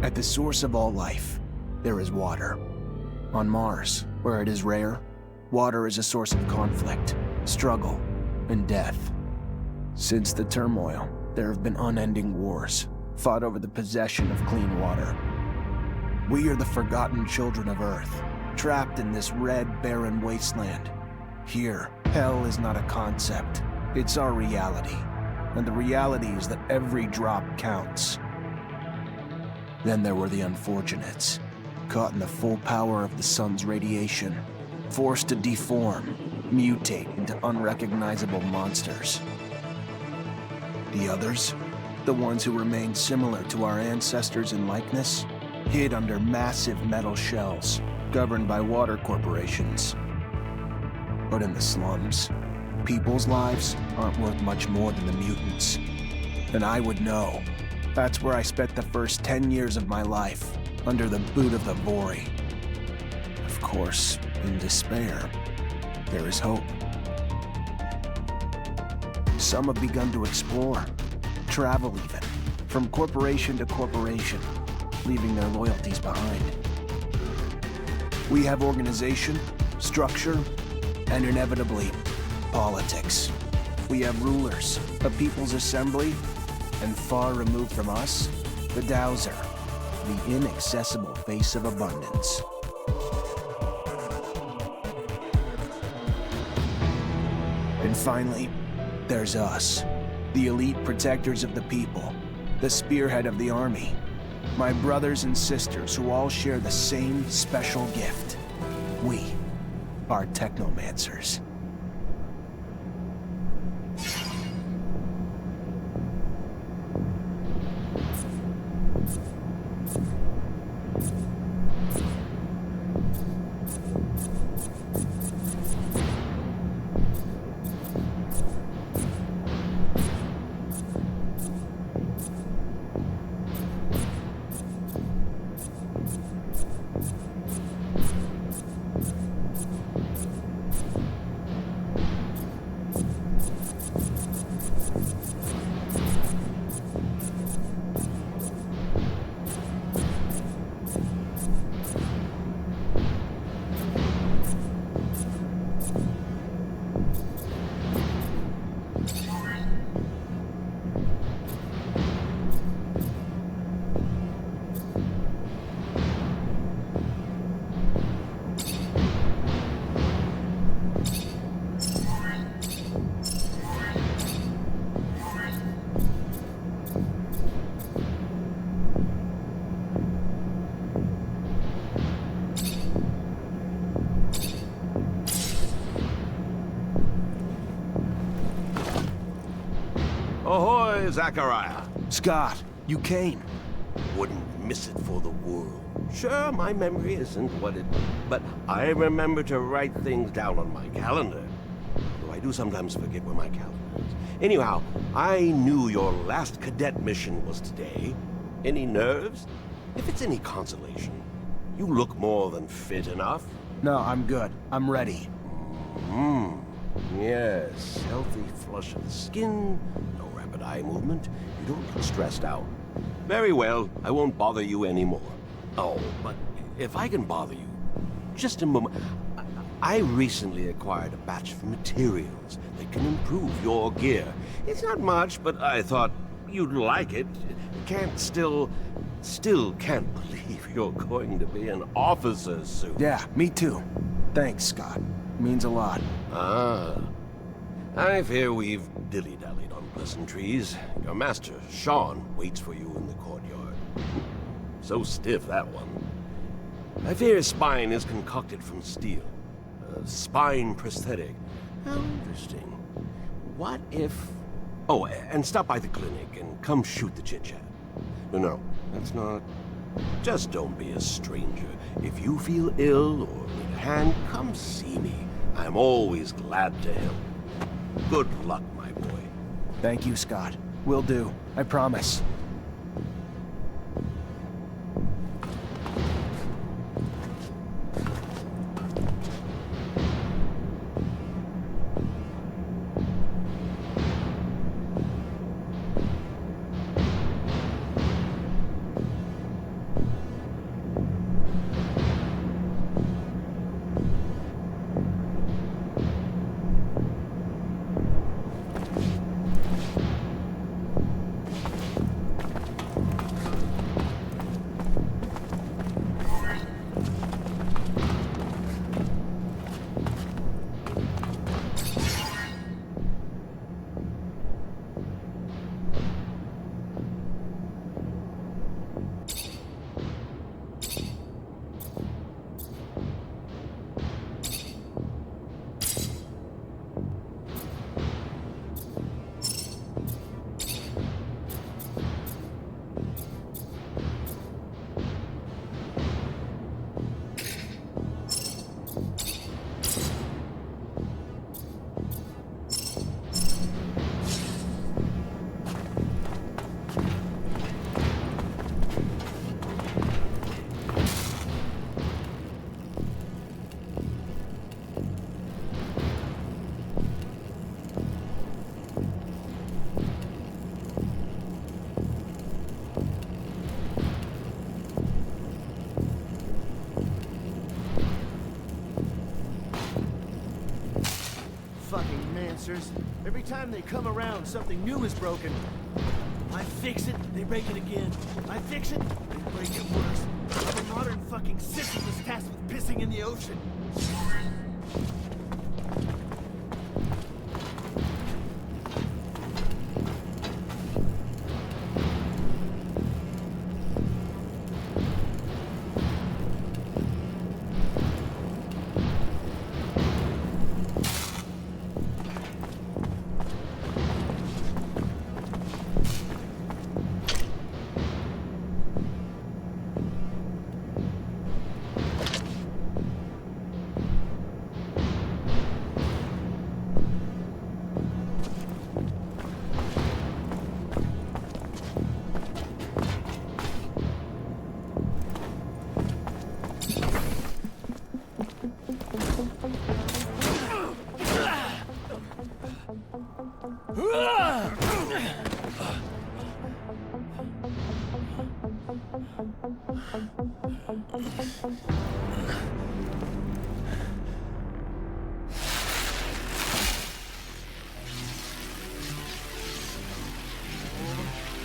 At the source of all life, there is water. On Mars, where it is rare, water is a source of conflict, struggle, and death. Since the turmoil, there have been unending wars, fought over the possession of clean water. We are the forgotten children of Earth, trapped in this red, barren wasteland. Here, hell is not a concept, it's our reality. And the reality is that every drop counts. Then there were the unfortunates, caught in the full power of the sun's radiation, forced to deform, mutate into unrecognizable monsters. The others, the ones who remained similar to our ancestors in likeness, hid under massive metal shells, governed by water corporations. But in the slums, people's lives aren't worth much more than the mutants. And I would know. That's where I spent the first 10 years of my life, under the boot of the Vori. Of course, in despair, there is hope. Some have begun to explore, travel even, from corporation to corporation, leaving their loyalties behind. We have organization, structure, and inevitably, politics. We have rulers, a people's assembly, and far removed from us, the Dowser, the inaccessible face of abundance. And finally, there's us, the elite protectors of the people, the spearhead of the army, my brothers and sisters who all share the same special gift. We are Technomancers. Ahoy, Zachariah. Scott, you came. Wouldn't miss it for the world. Sure, my memory isn't what it... But I remember to write things down on my calendar. Though I do sometimes forget where my calendar is. Anyhow, I knew your last cadet mission was today. Any nerves? If it's any consolation, you look more than fit enough. No, I'm good. I'm ready. Yes, healthy flush of the skin, no rapid eye movement. You don't look stressed out. Very well, I won't bother you anymore. Oh, but if I can bother you, just a moment. I recently acquired a batch of materials that can improve your gear. It's not much, but I thought you'd like it. Still can't believe you're going to be an officer soon. Yeah, me too. Thanks, Scott. Means a lot. Ah. I fear we've dilly-dallied on pleasantries. Your master, Sean, waits for you in the courtyard. So stiff, that one. I fear his spine is concocted from steel. A spine prosthetic. How interesting. What if... Oh, and stop by the clinic and come shoot the chit-chat. No, that's not... Just don't be a stranger. If you feel ill or need a hand, come see me. I'm always glad to help. Good luck, my boy. Thank you, Scott. Will do. I promise. fucking Mancers. Every time they come around, something new is broken. I fix it, they break it again. I fix it, they break it worse. I'm a modern fucking Sisyphus tasked with pissing in the ocean.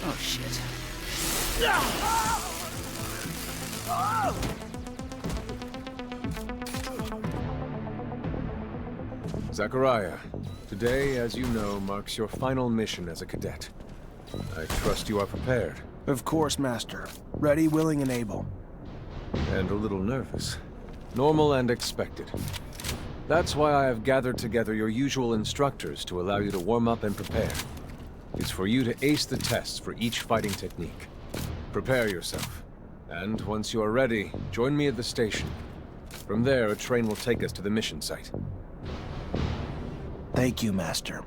Oh, shit. Zachariah, today, as you know, marks your final mission as a cadet. I trust you are prepared. Of course, Master. Ready, willing, and able. And a little nervous. Normal and expected. That's why I have gathered together your usual instructors to allow you to warm up and prepare. It's for you to ace the tests for each fighting technique. Prepare yourself. And once you are ready, join me at the station. From there, a train will take us to the mission site. Thank you, Master.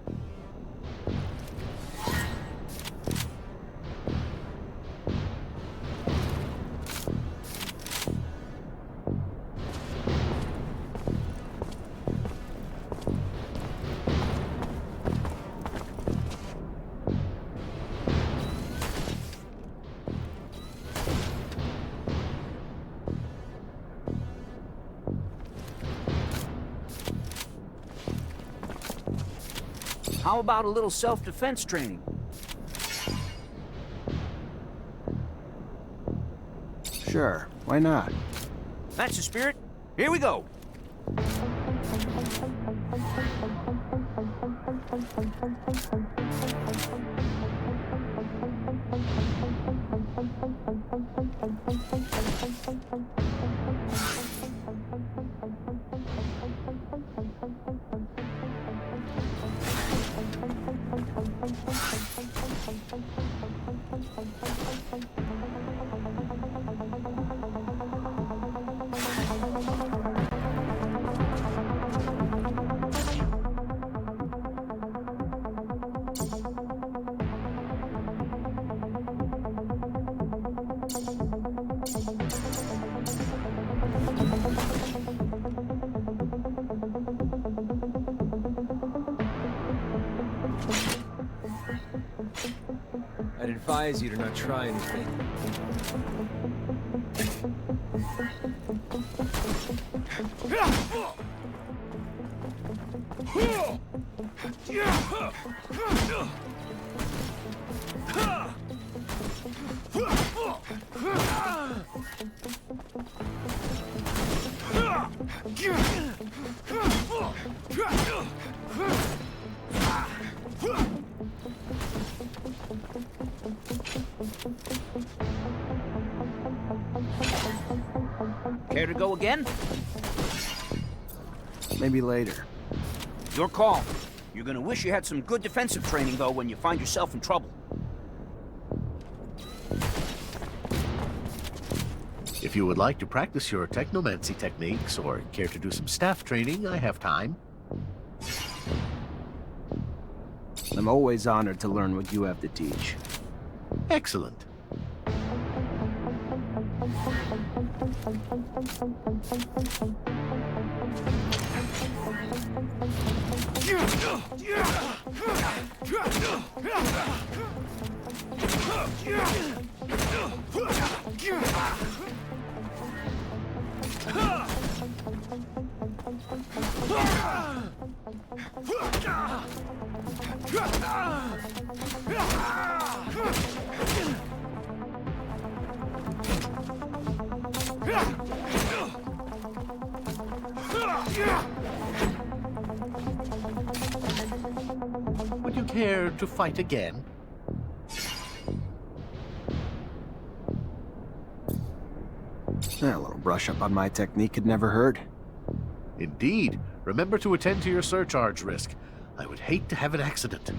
How about a little self-defense training? Sure, why not? That's the spirit. Here we go. I'd advise you to not try anything. Care to go again? Maybe later. Your call. You're gonna wish you had some good defensive training, though, when you find yourself in trouble. If you would like to practice your technomancy techniques or care to do some staff training, I have time. I'm always honored to learn what you have to teach. Excellent. Would you care to fight again? A little brush up on my technique had never hurt. Indeed. Remember to attend to your surcharge risk. I would hate to have an accident.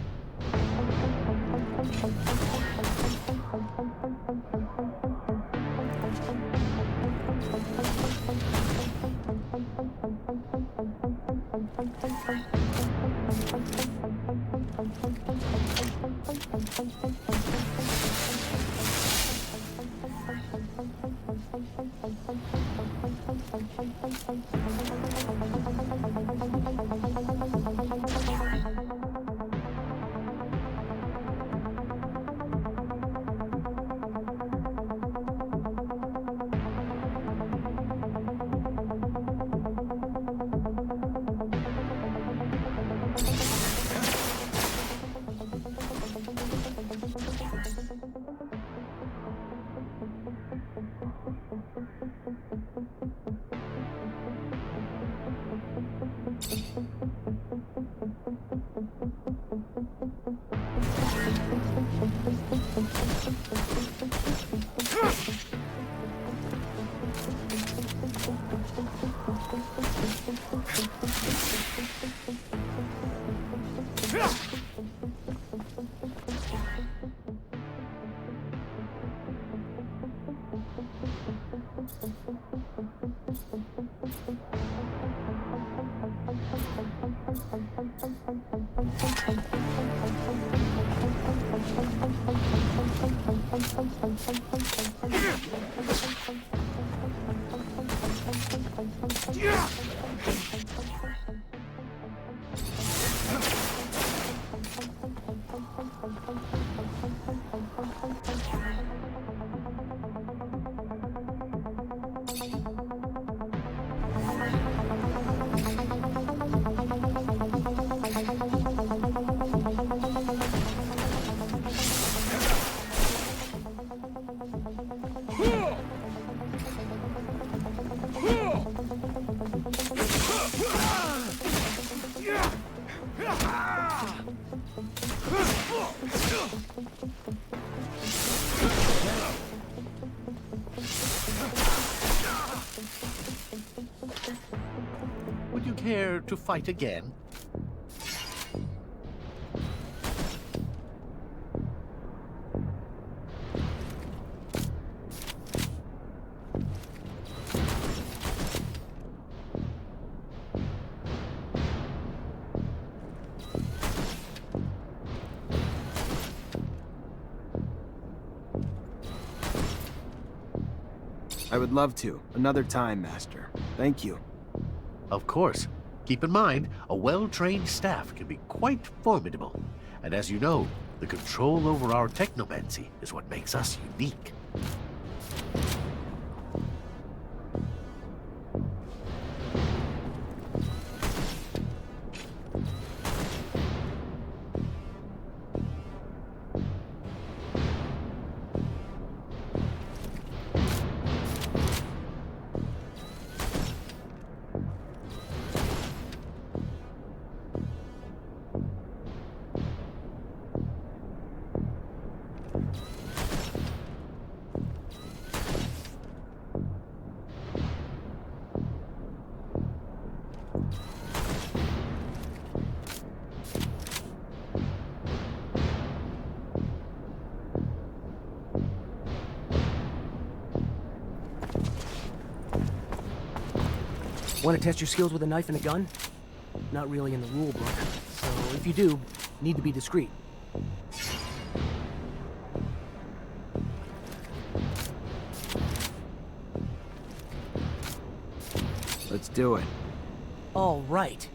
Would you care to fight again? I would love to. Another time, Master. Thank you. Of course. Keep in mind, a well-trained staff can be quite formidable. And as you know, the control over our technomancy is what makes us unique. Want to test your skills with a knife and a gun? Not really in the rule book, so if you do, need to be discreet. Let's do it. All right.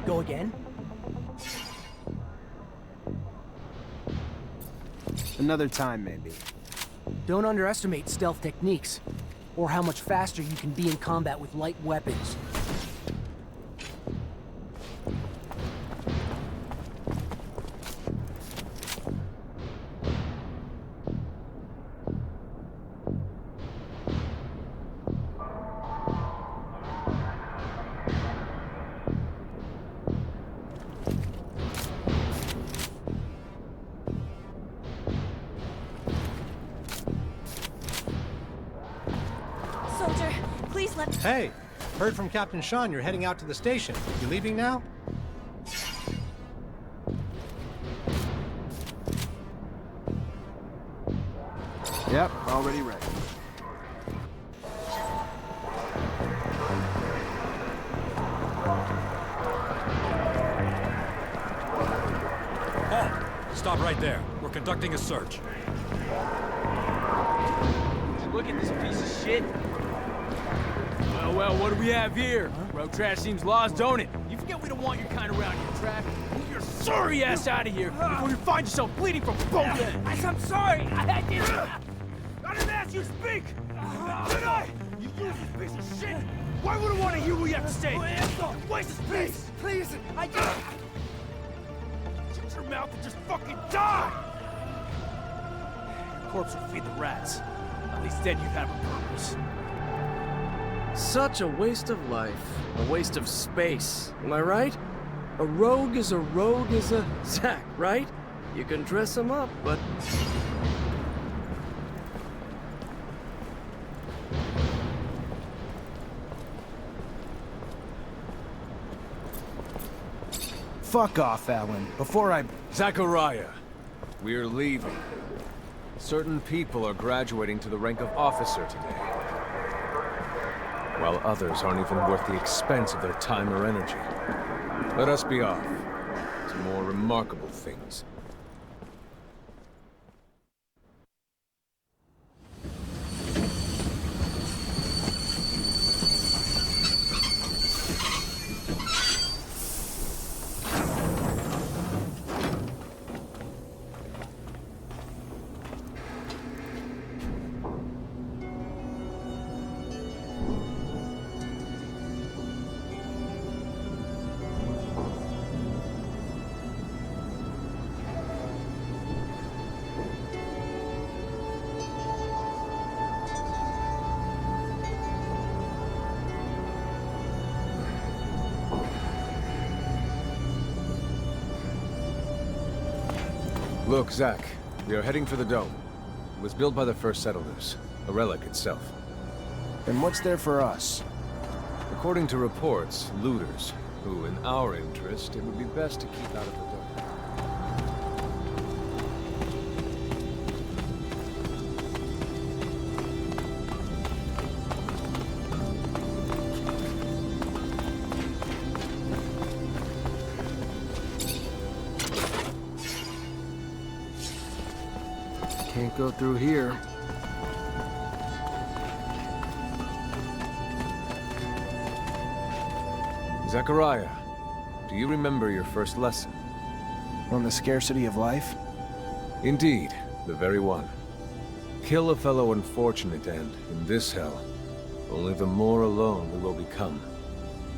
Go again? Another time, maybe. Don't underestimate stealth techniques, or how much faster you can be in combat with light weapons. Soldier, please let... Hey, heard from Captain Sean you're heading out to the station. You leaving now? Yep, already ready. Halt! Stop right there. We're conducting a search. Look at this piece of shit. Well, what do we have here? Road trash seems lost, don't it? You forget we don't want your kind around here, Trav. Move your sorry ass out of here before you find yourself bleeding from both ends. I'm sorry. I didn't ask you to speak. Did I? You useless piece of shit. Why would I want to hear what you have to say? Waste of space. Please, I just... Shut your mouth and just fucking die. Your corpse will feed the rats. At least then you'd have a purpose. Such a waste of life. A waste of space. Am I right? A rogue is a Zack, right? You can dress him up, but... Fuck off, Alan. Before I... Zachariah, we're leaving. Certain people are graduating to the rank of officer today, while others aren't even worth the expense of their time or energy. Let us be off to more remarkable things. Look, Zack, we are heading for the dome. It was built by the first settlers, a relic itself. And what's there for us? According to reports, looters, who, in our interest, it would be best to keep out of the dark. Can't go through here. Zachariah, do you remember your first lesson? On the scarcity of life? Indeed, the very one. Kill a fellow unfortunate and, in this hell, only the more alone we will become.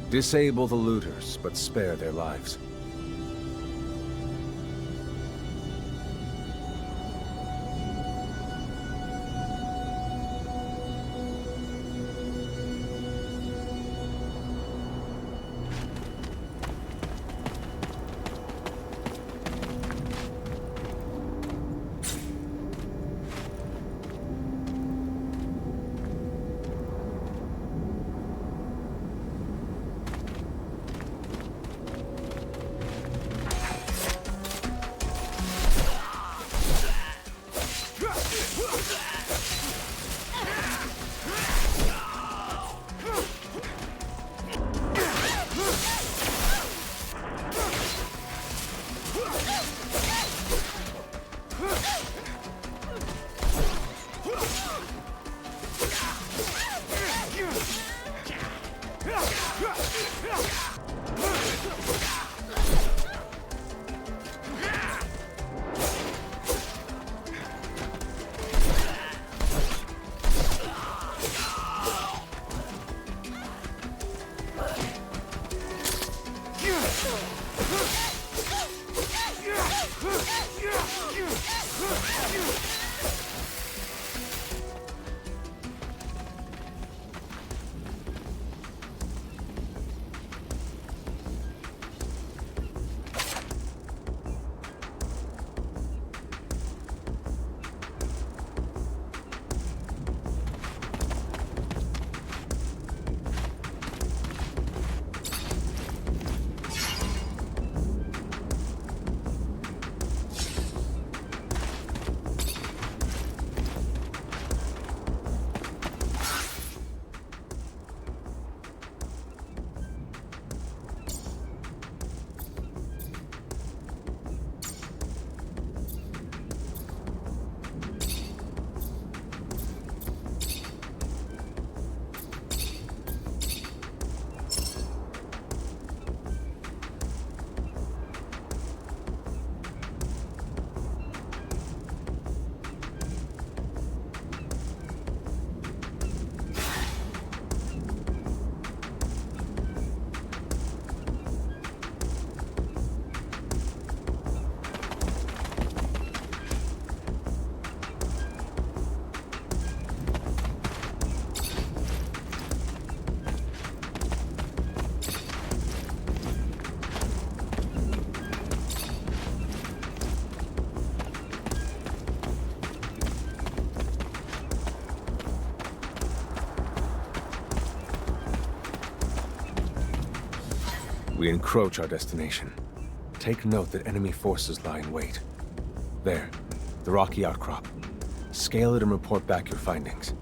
Disable the looters, but spare their lives. We encroach our destination. Take note that enemy forces lie in wait. There, the rocky outcrop. Scale it and report back your findings.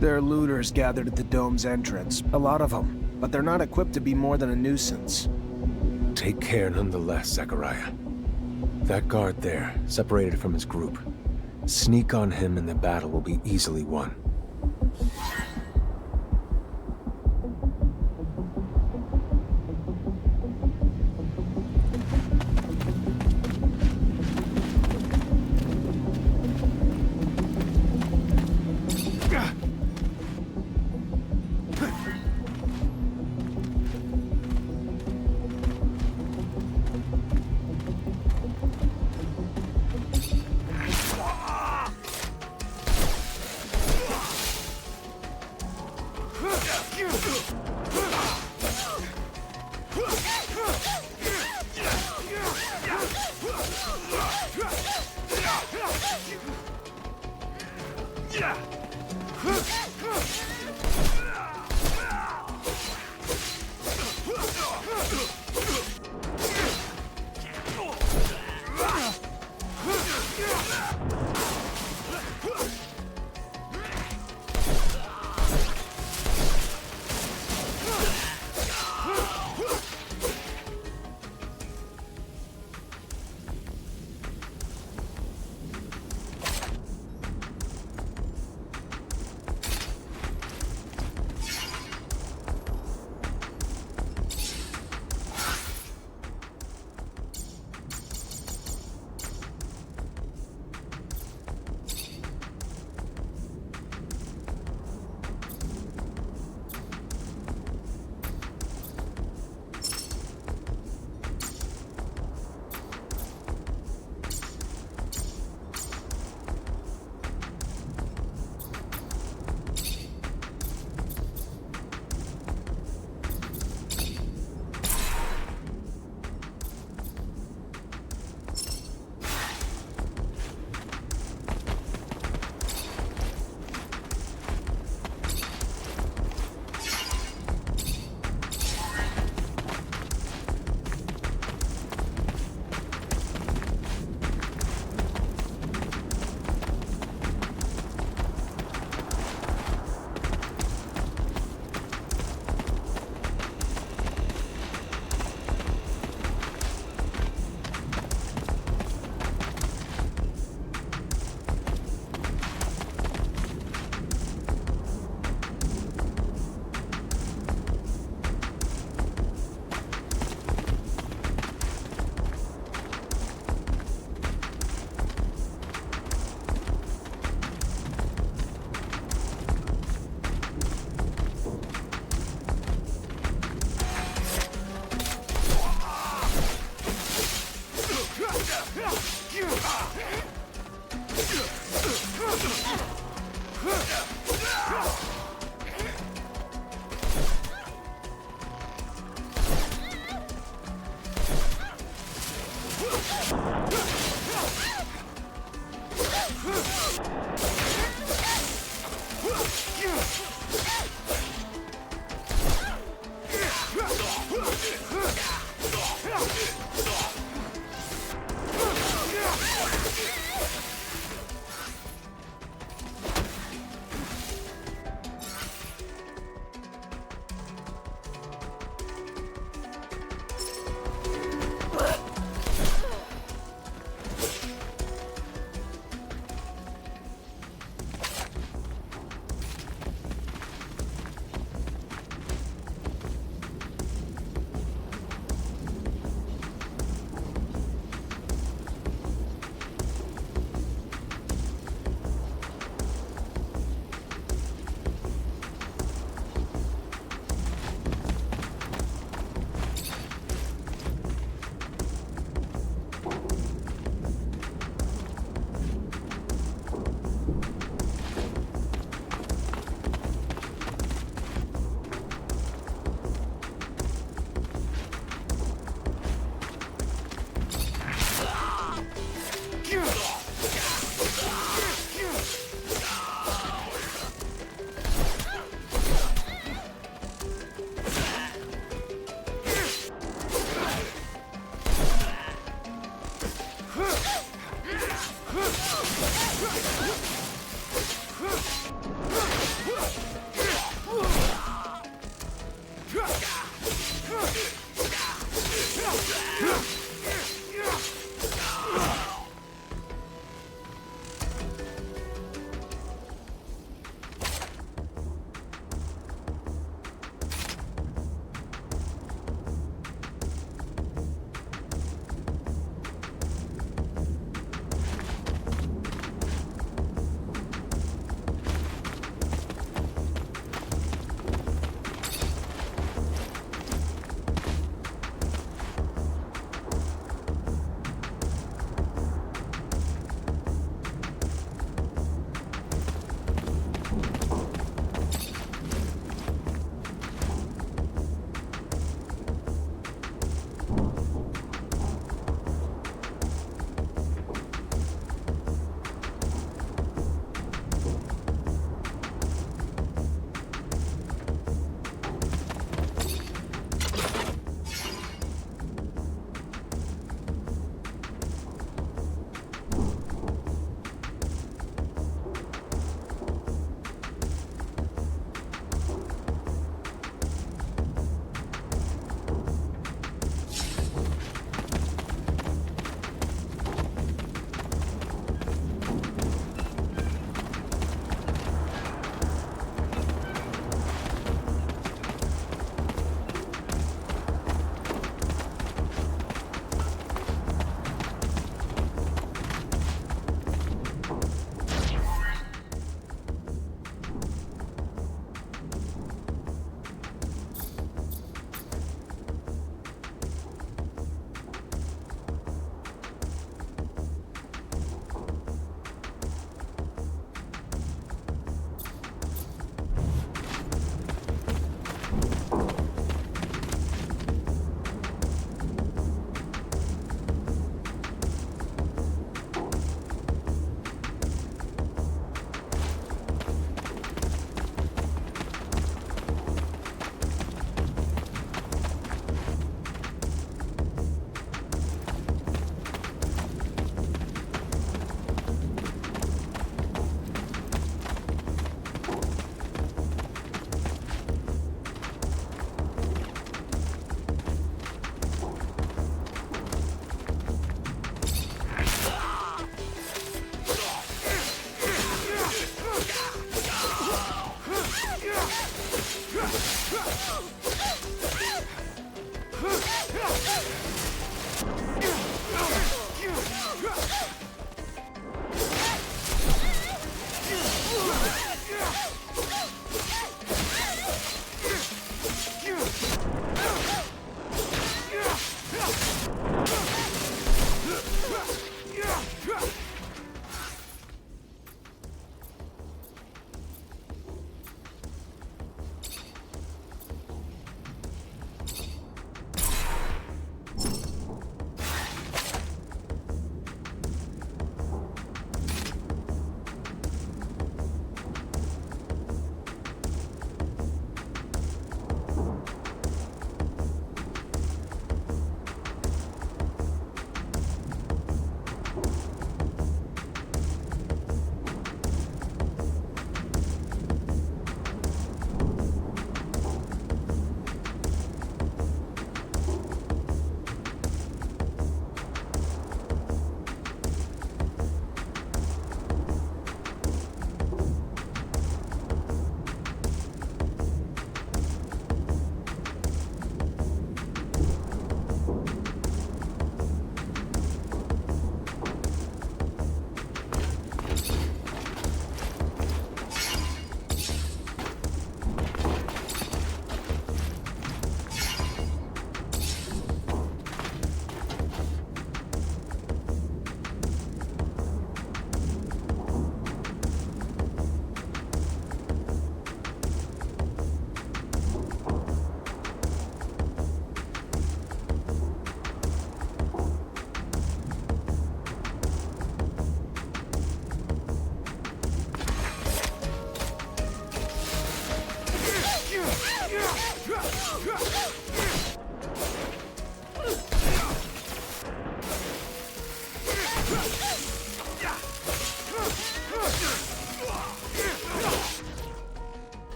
There are looters gathered at the dome's entrance. A lot of them, but they're not equipped to be more than a nuisance. Take care nonetheless, Zachariah. That guard there, separated from his group. Sneak on him and the battle will be easily won.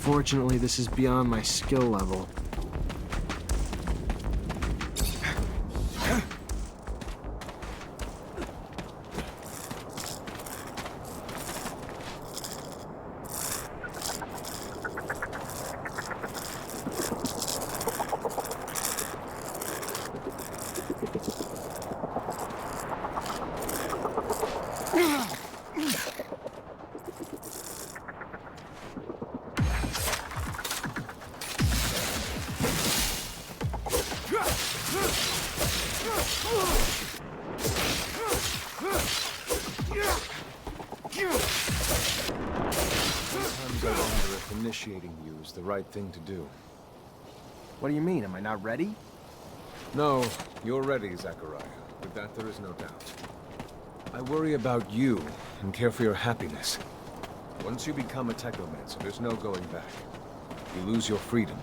Fortunately, this is beyond my skill level. Sometimes I wonder if initiating you is the right thing to do. What do you mean? Am I not ready? No, you're ready, Zachariah. With that, there is no doubt. I worry about you and care for your happiness. Once you become a Technomancer, there's no going back. You lose your freedom.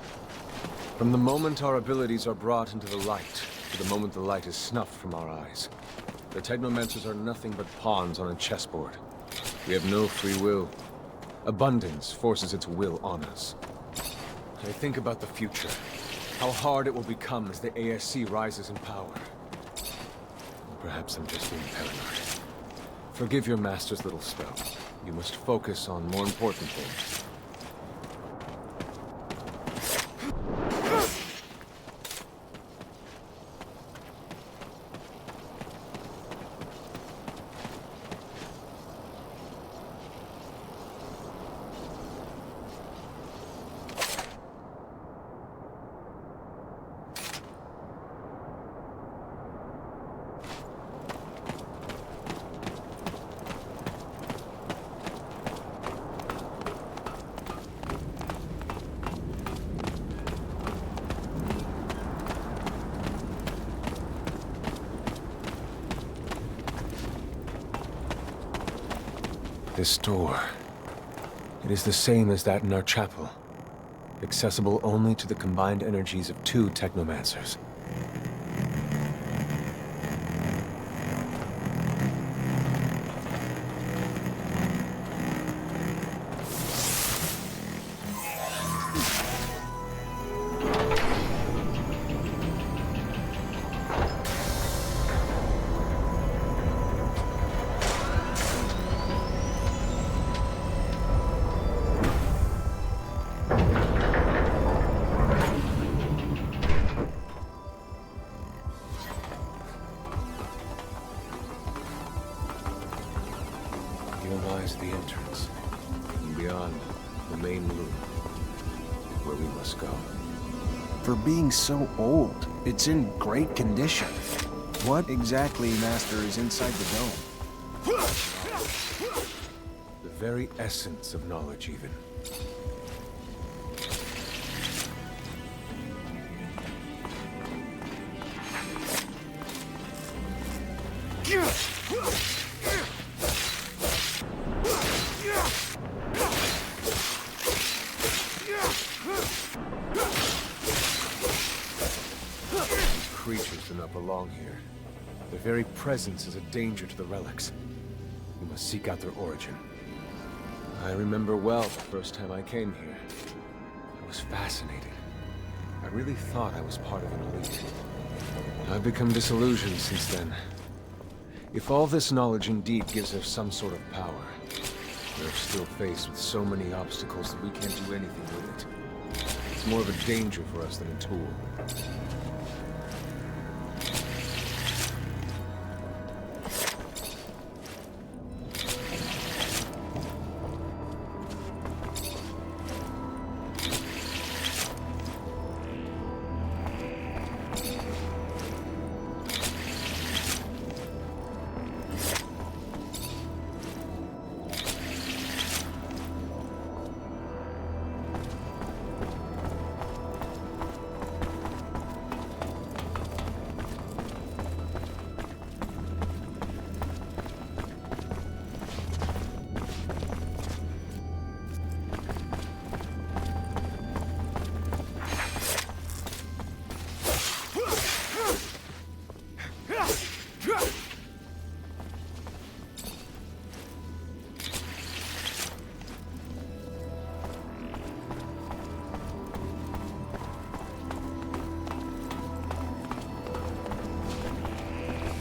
From the moment our abilities are brought into the light, to the moment the light is snuffed from our eyes, the Technomancers are nothing but pawns on a chessboard. We have no free will. Abundance forces its will on us. I think about the future. How hard it will become as the ASC rises in power. Perhaps I'm just being paranoid. Forgive your master's little spell. You must focus on more important things. This door. It is the same as that in our chapel. Accessible only to the combined energies of 2 Technomancers. Here lies the entrance, and beyond, the main room, where we must go. For being so old, it's in great condition. What exactly, Master, is inside the dome? The very essence of knowledge, even. Creatures do not belong here. Their very presence is a danger to the relics. We must seek out their origin. I remember well the first time I came here. I was fascinated. I really thought I was part of an elite. I've become disillusioned since then. If all this knowledge indeed gives us some sort of power, we're still faced with so many obstacles that we can't do anything with it. It's more of a danger for us than a tool.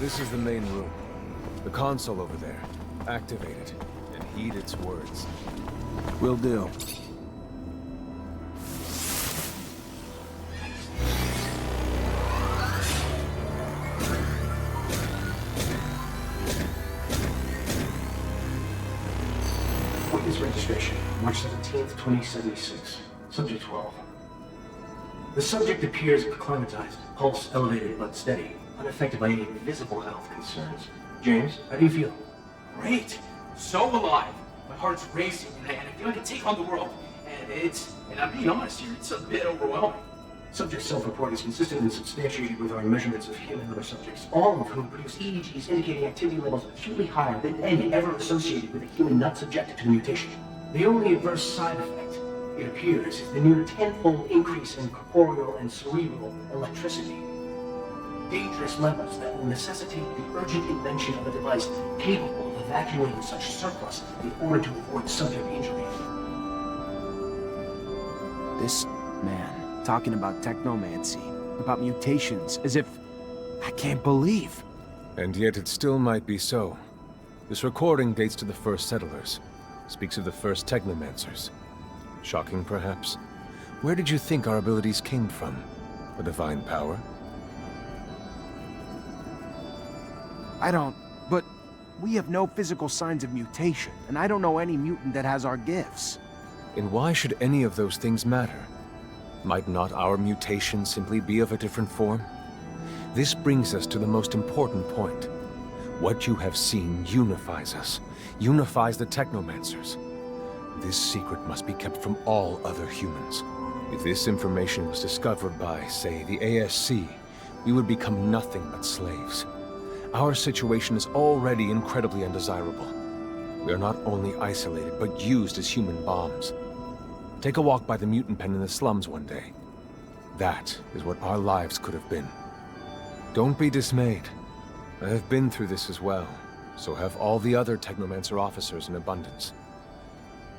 This is the main room. The console over there. Activate it, and heed its words. Will do. Witness registration, March 17th, 2076. Subject 12. The subject appears acclimatized, pulse elevated but steady, unaffected by any visible health concerns. James, how do you feel? Great. So alive. My heart's racing, and I feel like I can take on the world. And I'm being honest here, it's a bit overwhelming. Subject's self-report is consistent and substantiated with our measurements of human and other subjects, all of whom produce EEGs indicating activity levels acutely higher than any ever associated with a human not subjected to the mutation. The only adverse side effect, it appears, is the near tenfold increase in corporeal and cerebral electricity. Dangerous levels that will necessitate the urgent invention of a device capable of evacuating such surplus in order to avoid subject injury. This man talking about technomancy, about mutations, as if... I can't believe. And yet it still might be so. This recording dates to the first settlers. Speaks of the first Technomancers. Shocking, perhaps? Where did you think our abilities came from? A divine power? I don't... but we have no physical signs of mutation, and I don't know any mutant that has our gifts. And why should any of those things matter? Might not our mutation simply be of a different form? This brings us to the most important point. What you have seen unifies us, unifies the Technomancers. This secret must be kept from all other humans. If this information was discovered by, say, the ASC, we would become nothing but slaves. Our situation is already incredibly undesirable. We are not only isolated, but used as human bombs. Take a walk by the mutant pen in the slums one day. That is what our lives could have been. Don't be dismayed. I have been through this as well, so have all the other Technomancer officers in abundance.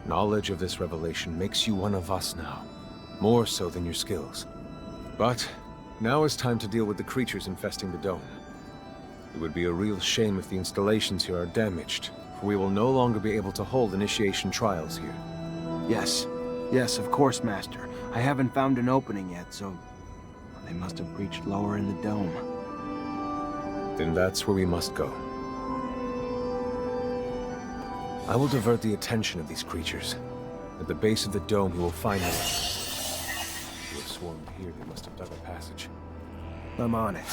Knowledge of this revelation makes you one of us now, more so than your skills. But now is time to deal with the creatures infesting the dome. It would be a real shame if the installations here are damaged, for we will no longer be able to hold initiation trials here. Yes. Yes, of course, Master. I haven't found an opening yet, so... they must have breached lower in the dome. Then that's where we must go. I will divert the attention of these creatures. At the base of the dome, you will find them. You have sworn here they must have dug a passage. I'm on it.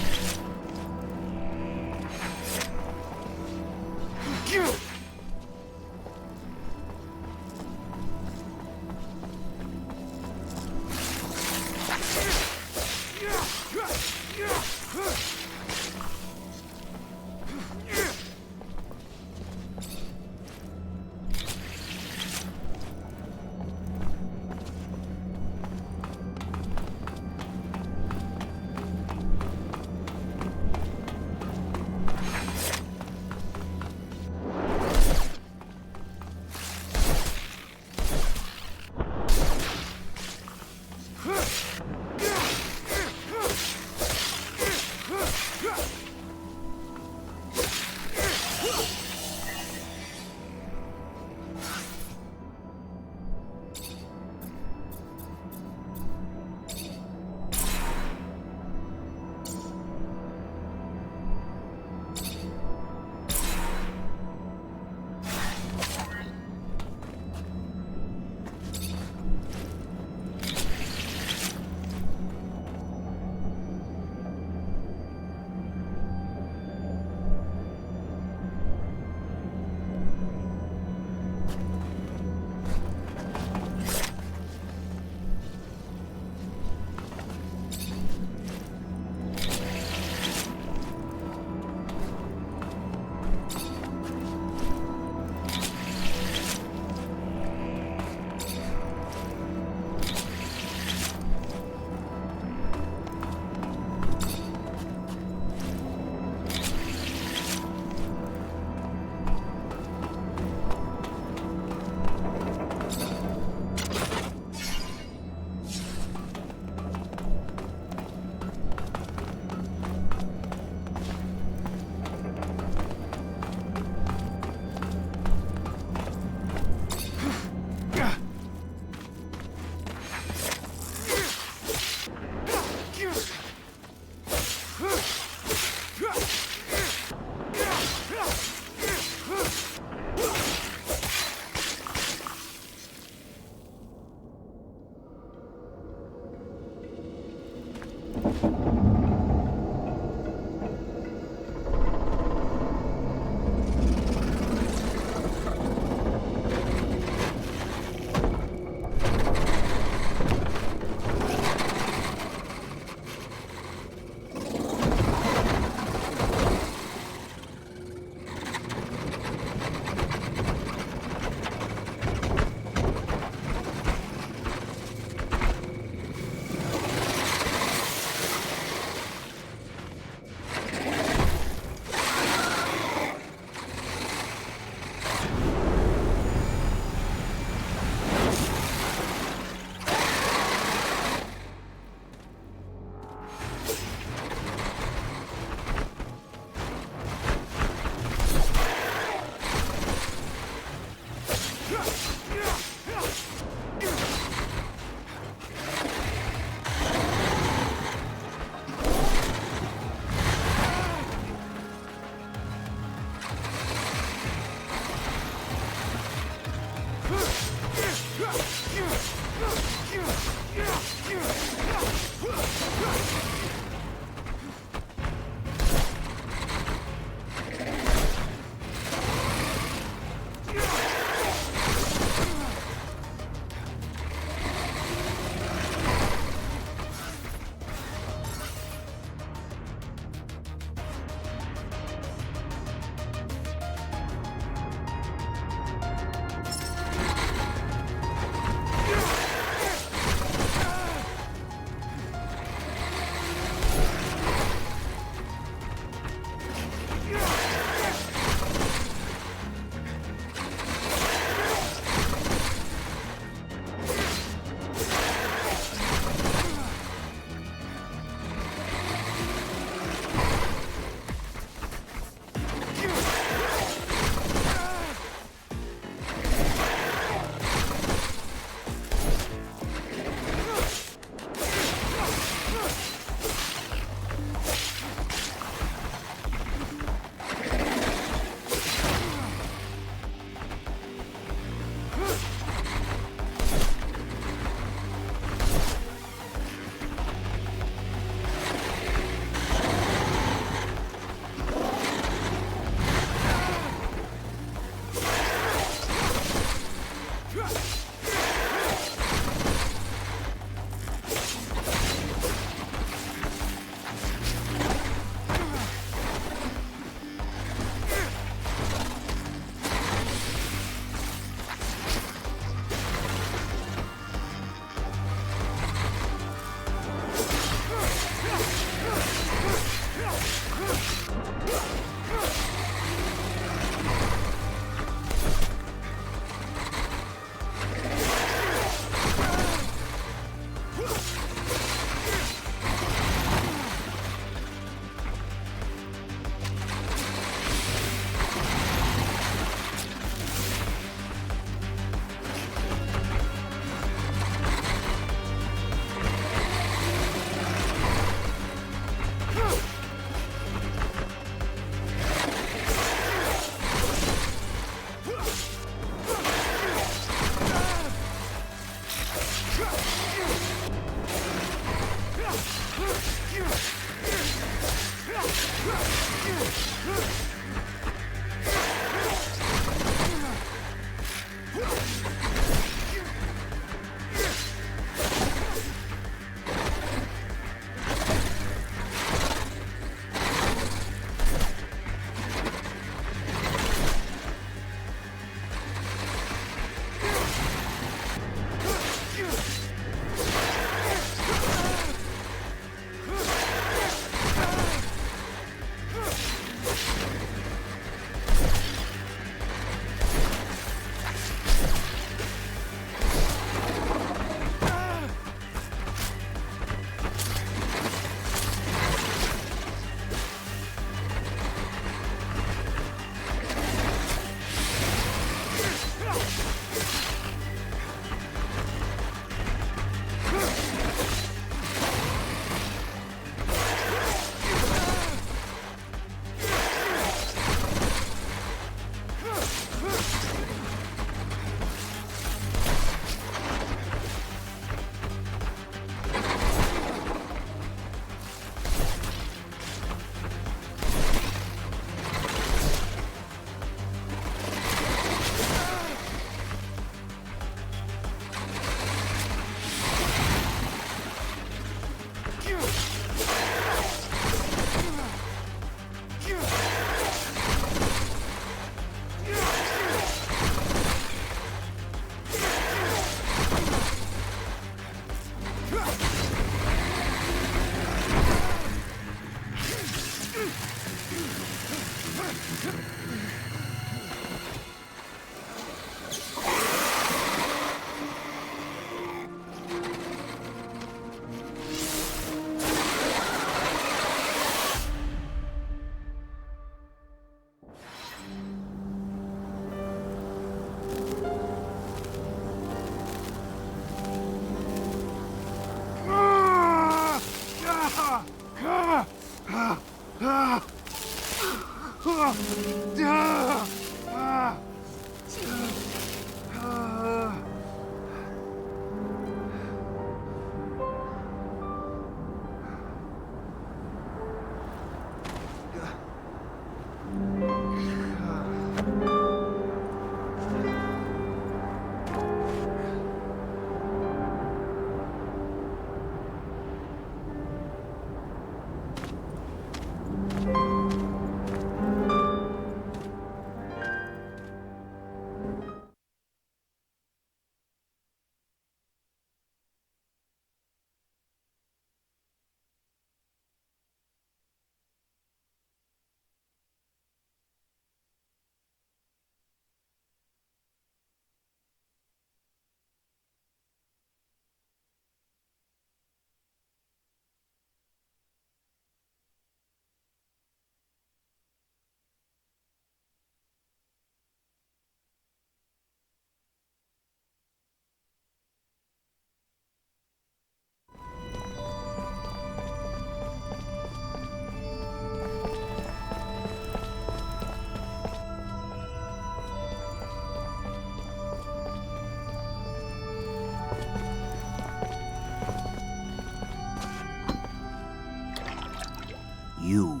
You,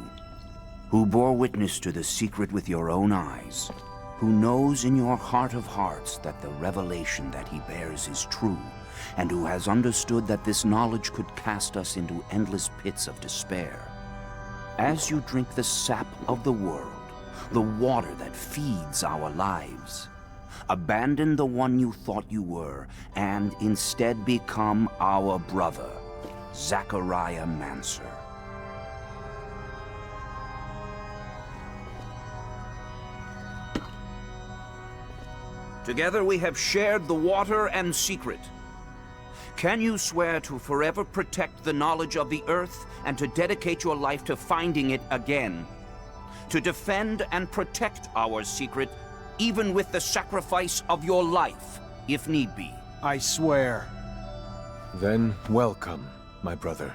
who bore witness to the secret with your own eyes, who knows in your heart of hearts that the revelation that he bears is true, and who has understood that this knowledge could cast us into endless pits of despair. As you drink the sap of the world, the water that feeds our lives, abandon the one you thought you were, and instead become our brother, Zachariah Mancer. Together we have shared the water and secret. Can you swear to forever protect the knowledge of the earth and to dedicate your life to finding it again? To defend and protect our secret, even with the sacrifice of your life, if need be? I swear. Then welcome, my brother.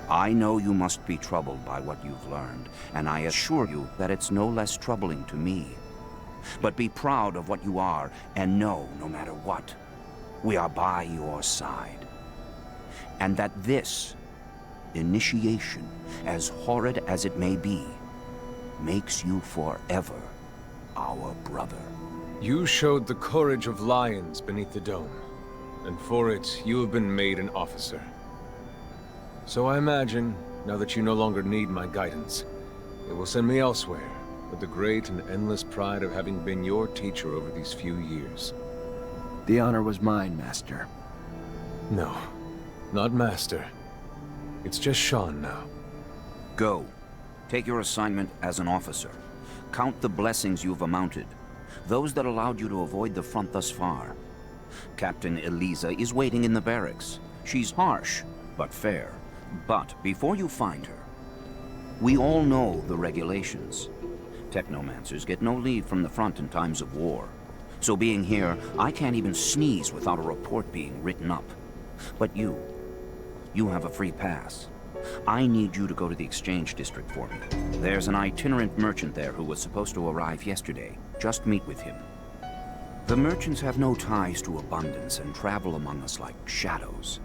I know you must be troubled by what you've learned, and I assure you that it's no less troubling to me. But be proud of what you are, and know, no matter what, we are by your side. And that this initiation, as horrid as it may be, makes you forever our brother. You showed the courage of lions beneath the dome, and for it, you have been made an officer. So I imagine, now that you no longer need my guidance, it will send me elsewhere, with the great and endless pride of having been your teacher over these few years. The honor was mine, Master. No, not Master. It's just Sean now. Go. Take your assignment as an officer. Count the blessings you've amounted, those that allowed you to avoid the front thus far. Captain Eliza is waiting in the barracks. She's harsh, but fair. But before you find her, we all know the regulations. Technomancers get no leave from the front in times of war. So being here, I can't even sneeze without a report being written up. But you have a free pass. I need you to go to the exchange district for me. There's an itinerant merchant there who was supposed to arrive yesterday. Just meet with him. The merchants have no ties to abundance and travel among us like shadows.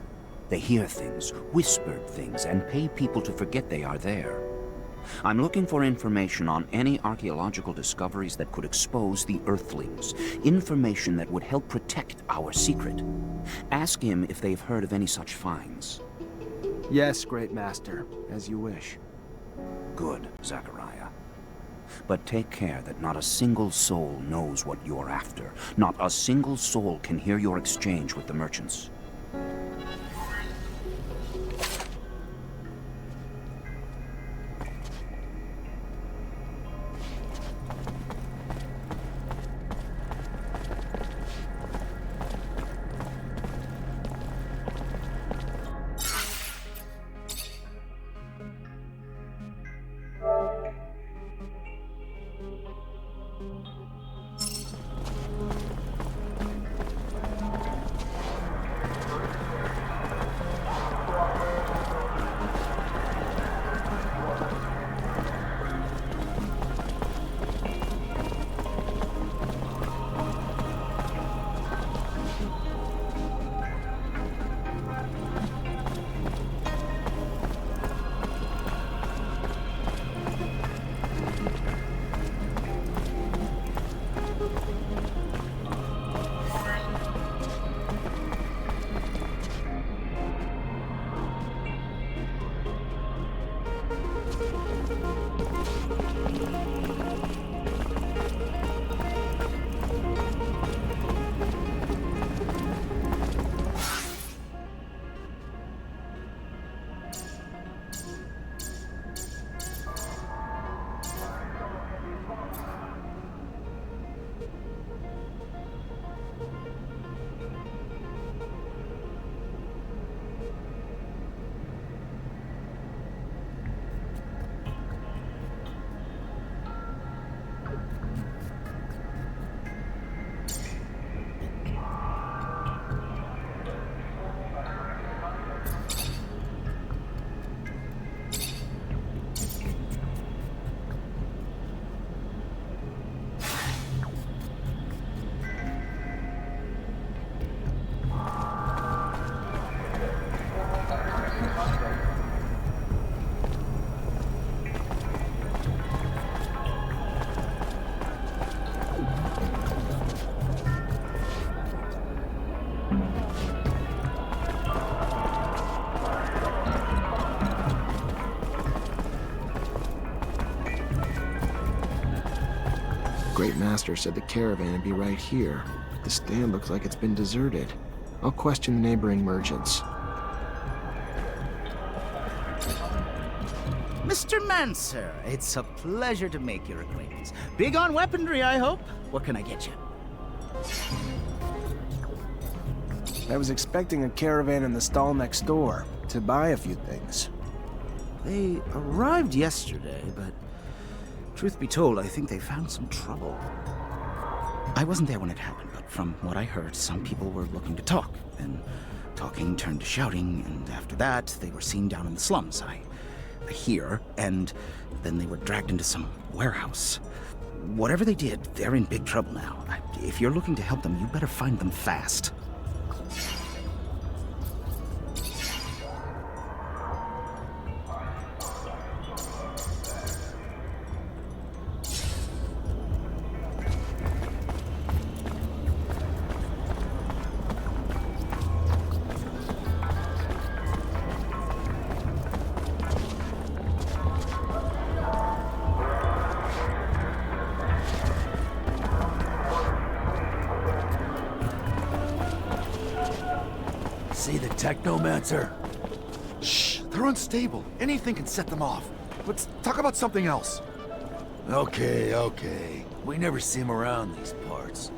They hear things, whispered things, and pay people to forget they are there. I'm looking for information on any archaeological discoveries that could expose the Earthlings. Information that would help protect our secret. Ask him if they've heard of any such finds. Yes, Great Master, as you wish. Good, Zachariah. But take care that not a single soul knows what you're after. Not a single soul can hear your exchange with the merchants. Great Master said the caravan would be right here. The stand looks like it's been deserted. I'll question the neighboring merchants. Mr. Mancer, it's a pleasure to make your acquaintance. Big on weaponry, I hope. What can I get you? I was expecting a caravan in the stall next door to buy a few things. They arrived yesterday, but truth be told, I think they found some trouble. I wasn't there when it happened, but from what I heard, some people were looking to talk. Then talking turned to shouting, and after that, they were seen down in the slums. I hear, and then they were dragged into some warehouse. Whatever they did, they're in big trouble now. If you're looking to help them, you better find them fast. See the Technomancer? Shh, they're unstable. Anything can set them off. Let's talk about something else. Okay. We never see him around these parts.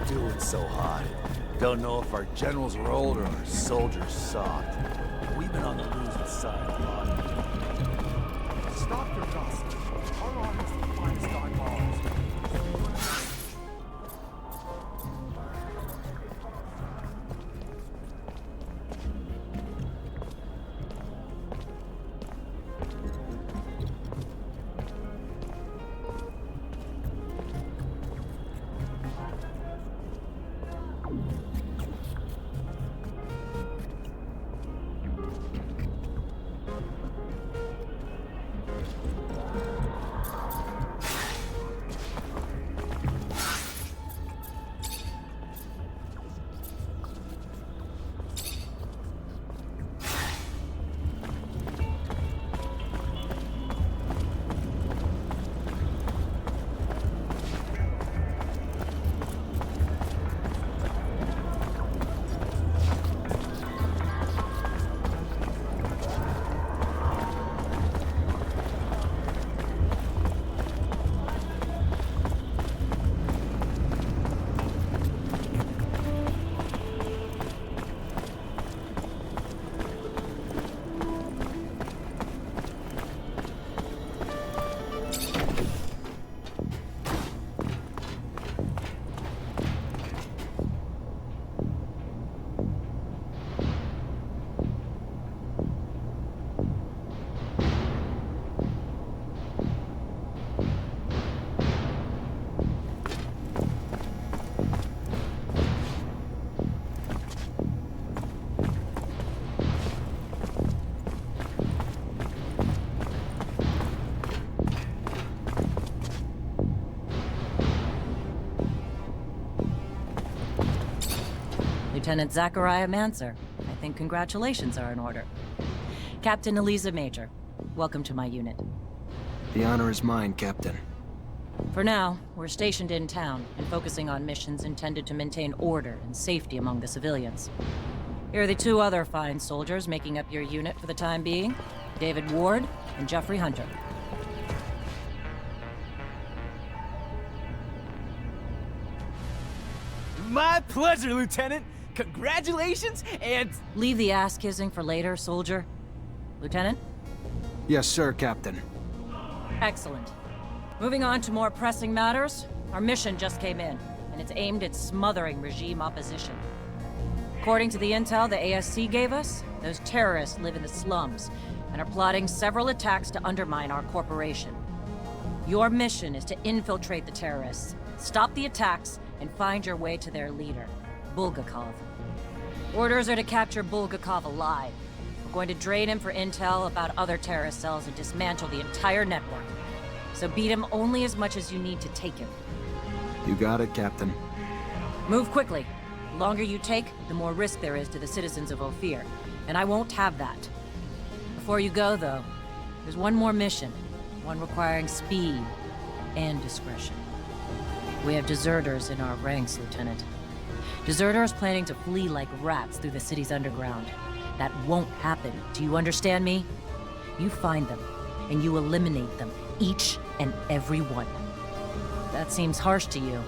doing so hot. Don't know if our generals are old or our soldiers soft. We've been on the losing side a lot. Stop your gossip. Our army's the finest army Lieutenant Zachariah Mancer. I think congratulations are in order. Captain Eliza Major, welcome to my unit. The honor is mine, Captain. For now, we're stationed in town and focusing on missions intended to maintain order and safety among the civilians. Here are the two other fine soldiers making up your unit for the time being, David Ward and Jeffrey Hunter. My pleasure, Lieutenant! Congratulations, and... Leave the ass-kissing for later, soldier. Lieutenant? Yes, sir, Captain. Excellent. Moving on to more pressing matters, our mission just came in, and it's aimed at smothering regime opposition. According to the intel the ASC gave us, those terrorists live in the slums and are plotting several attacks to undermine our corporation. Your mission is to infiltrate the terrorists, stop the attacks, and find your way to their leader, Bulgakov. Orders are to capture Bulgakov alive. We're going to drain him for intel about other terrorist cells and dismantle the entire network. So beat him only as much as you need to take him. You got it, Captain. Move quickly. The longer you take, the more risk there is to the citizens of Ophir, and I won't have that. Before you go, though, there's one more mission, one requiring speed and discretion. We have deserters in our ranks, Lieutenant. Deserters planning to flee like rats through the city's underground. That won't happen. Do you understand me? You find them, and you eliminate them, each and every one. That seems harsh to you.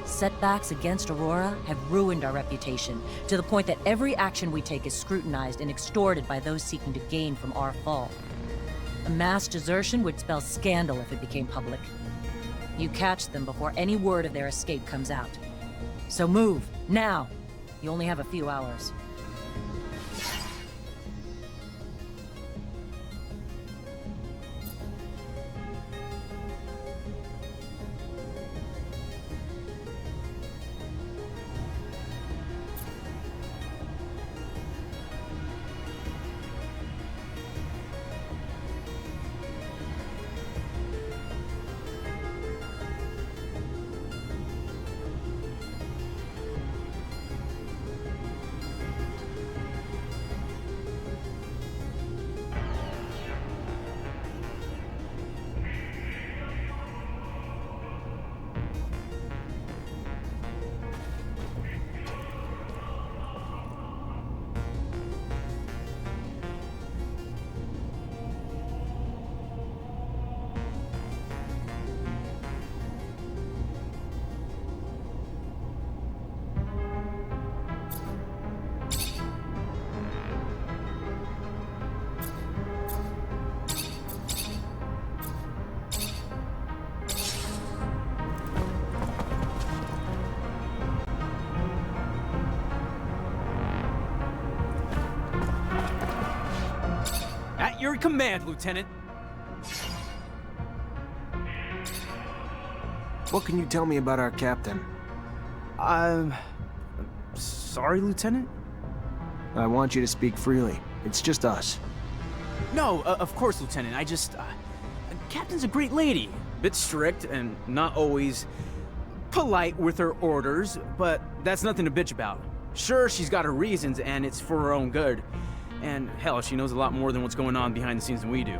Setbacks against Aurora have ruined our reputation, to the point that every action we take is scrutinized and extorted by those seeking to gain from our fall. A mass desertion would spell scandal if it became public. You catch them before any word of their escape comes out. So move, now! You only have a few hours. At your command, Lieutenant. What can you tell me about our captain? Sorry, Lieutenant? I want you to speak freely. It's just us. No, of course, Lieutenant. I just... Captain's a great lady. Bit strict and not always polite with her orders, but that's nothing to bitch about. Sure, she's got her reasons, and it's for her own good. And hell, she knows a lot more than what's going on behind the scenes than we do.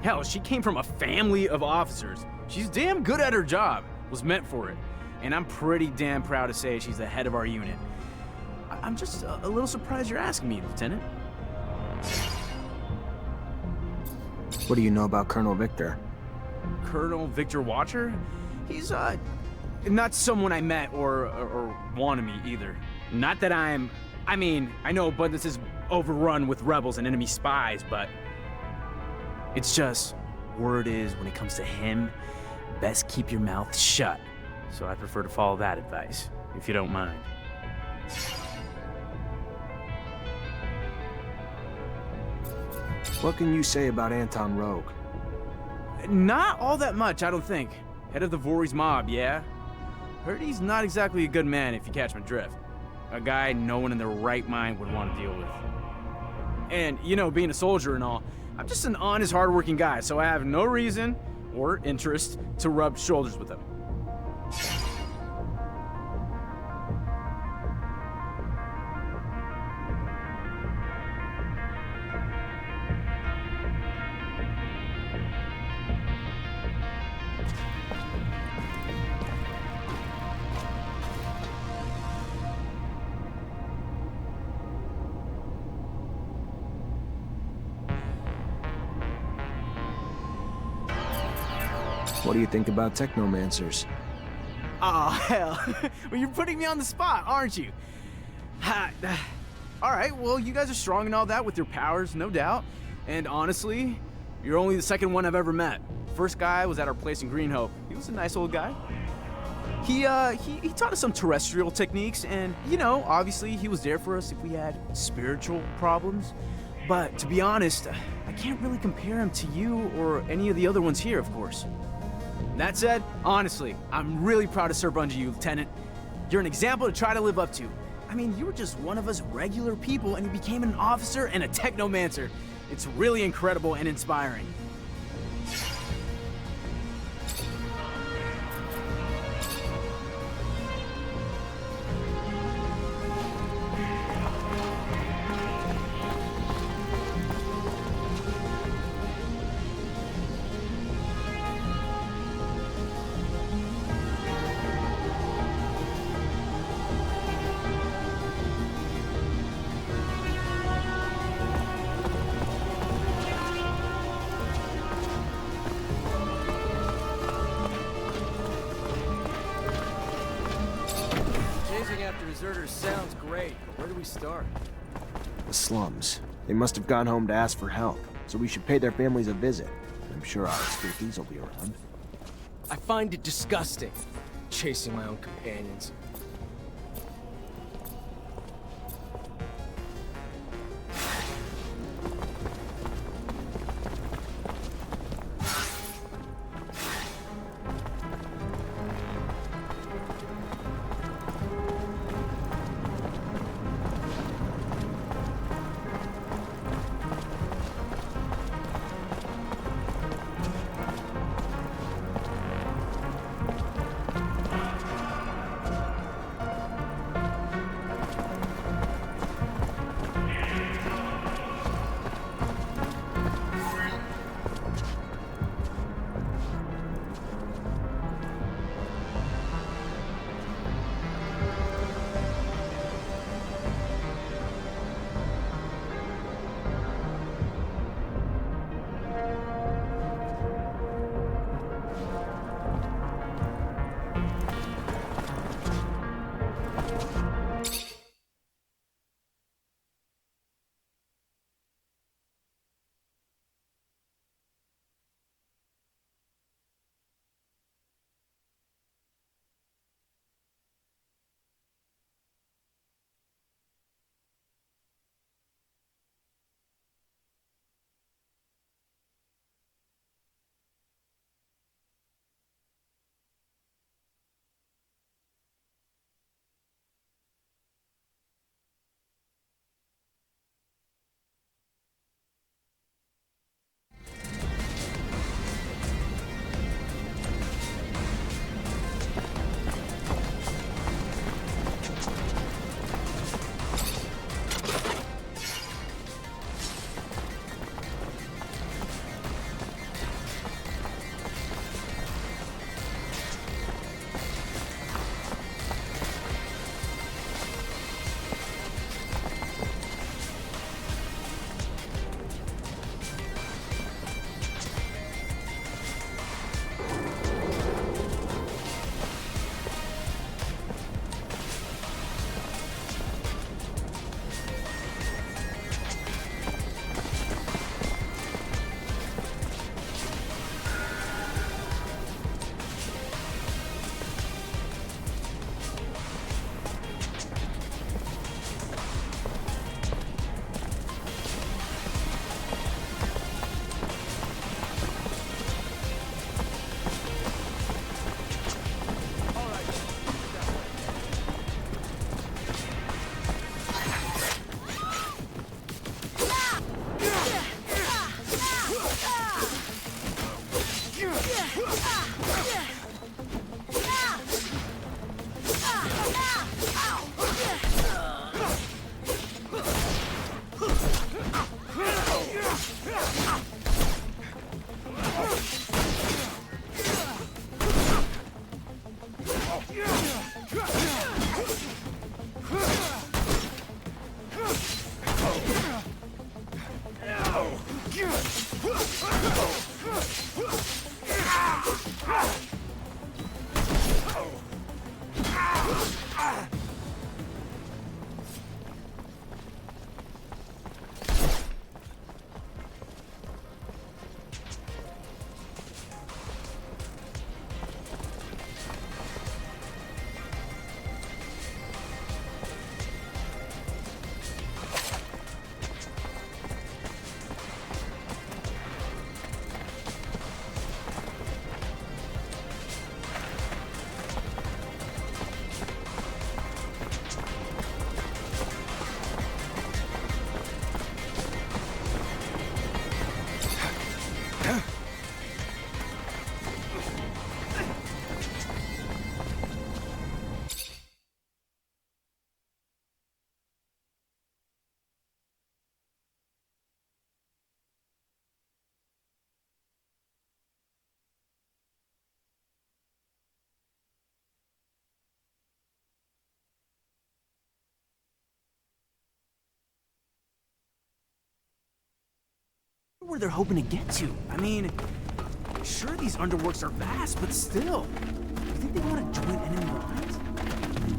Hell, she came from a family of officers. She's damn good at her job. Was meant for it. And I'm pretty damn proud to say she's the head of our unit. I'm just a little surprised you're asking me, Lieutenant. What do you know about Colonel Victor? Colonel Victor Watcher? He's, not someone I met or want to meet either. Not that I mean, I know Abundance is overrun with rebels and enemy spies, but it's just, word is, when it comes to him, best keep your mouth shut. So I prefer to follow that advice, if you don't mind. What can you say about Anton Rogue? Not all that much, I don't think. Head of the Voorhees mob, yeah? Heard he's not exactly a good man, if you catch my drift. A guy no one in their right mind would want to deal with. And, you know, being a soldier and all, I'm just an honest, hardworking guy, so I have no reason or interest to rub shoulders with him. What do you think about Technomancers? Oh, hell. Well, you're putting me on the spot, aren't you? Alright, well, you guys are strong and all that with your powers, no doubt. And honestly, you're only the second one I've ever met. First guy was at our place in Green Hope. He was a nice old guy. He taught us some terrestrial techniques, and, you know, obviously he was there for us if we had spiritual problems. But to be honest, I can't really compare him to you or any of the other ones here, of course. That said, honestly, I'm really proud to serve under you, Lieutenant. You're an example to try to live up to. I mean, you were just one of us regular people, and you became an officer and a Technomancer. It's really incredible and inspiring. Chasing after deserters sounds great, but where do we start? The slums. They must have gone home to ask for help, so we should pay their families a visit. I'm sure our escapees will be around. I find it disgusting, chasing my own companions. Where they're hoping to get to. I mean, sure these underworks are vast, but still. You think they want to join enemy lines?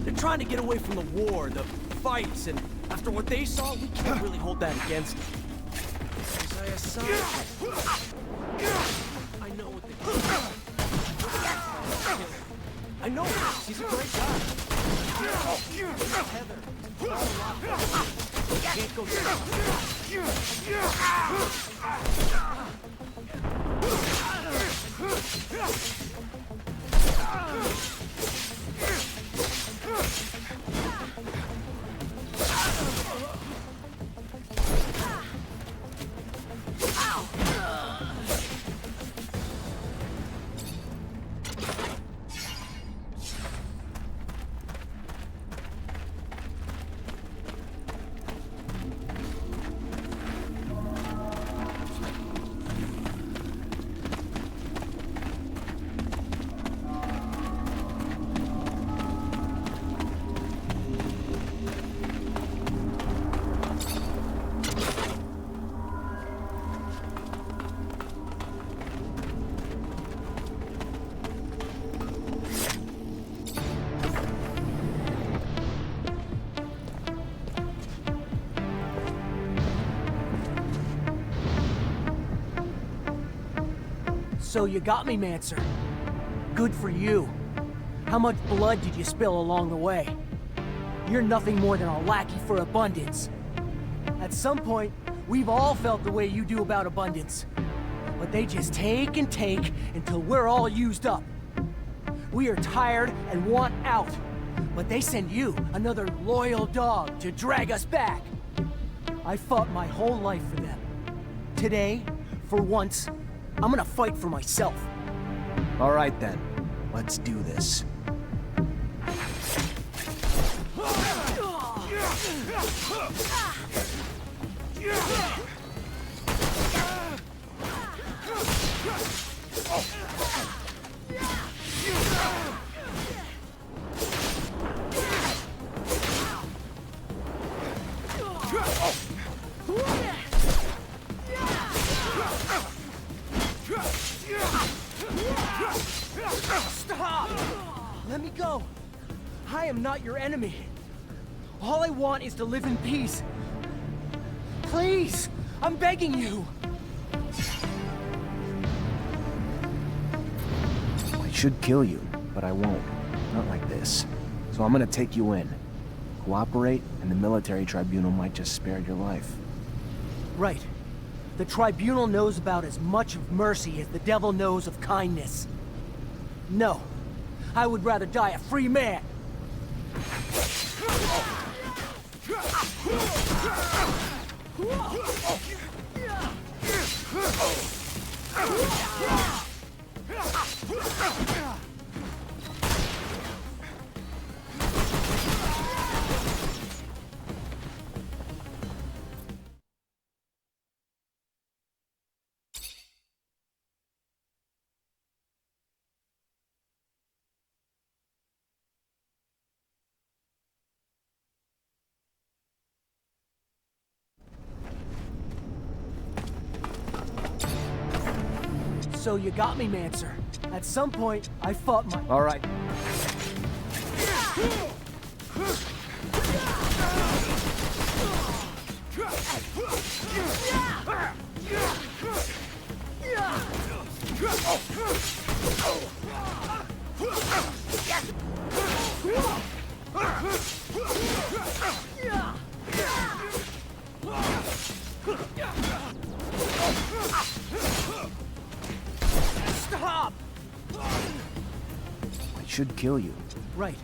They're trying to get away from the war, the fights, and after what they saw, we can't really hold that against them. I know what they I know her. She's a great guy. Heather. Can't go So you got me, Mancer. Good for you. How much blood did you spill along the way? You're nothing more than a lackey for abundance. At some point, we've all felt the way you do about abundance. But they just take and take until we're all used up. We are tired and want out. But they send you, another loyal dog, to drag us back. I fought my whole life for them. Today, for once, I'm gonna fight for myself. All right then, let's do this. Stop! Let me go. I am not your enemy. All I want is to live in peace. Please, I'm begging you. I should kill you, but I won't. Not like this. So I'm gonna take you in. Cooperate, and the military tribunal might just spare your life. Right. The tribunal knows about as much of mercy as the devil knows of kindness. No. I would rather die a free man. So you got me, Mancer. At some point, I fought my... All right. Stop! I should kill you. Right.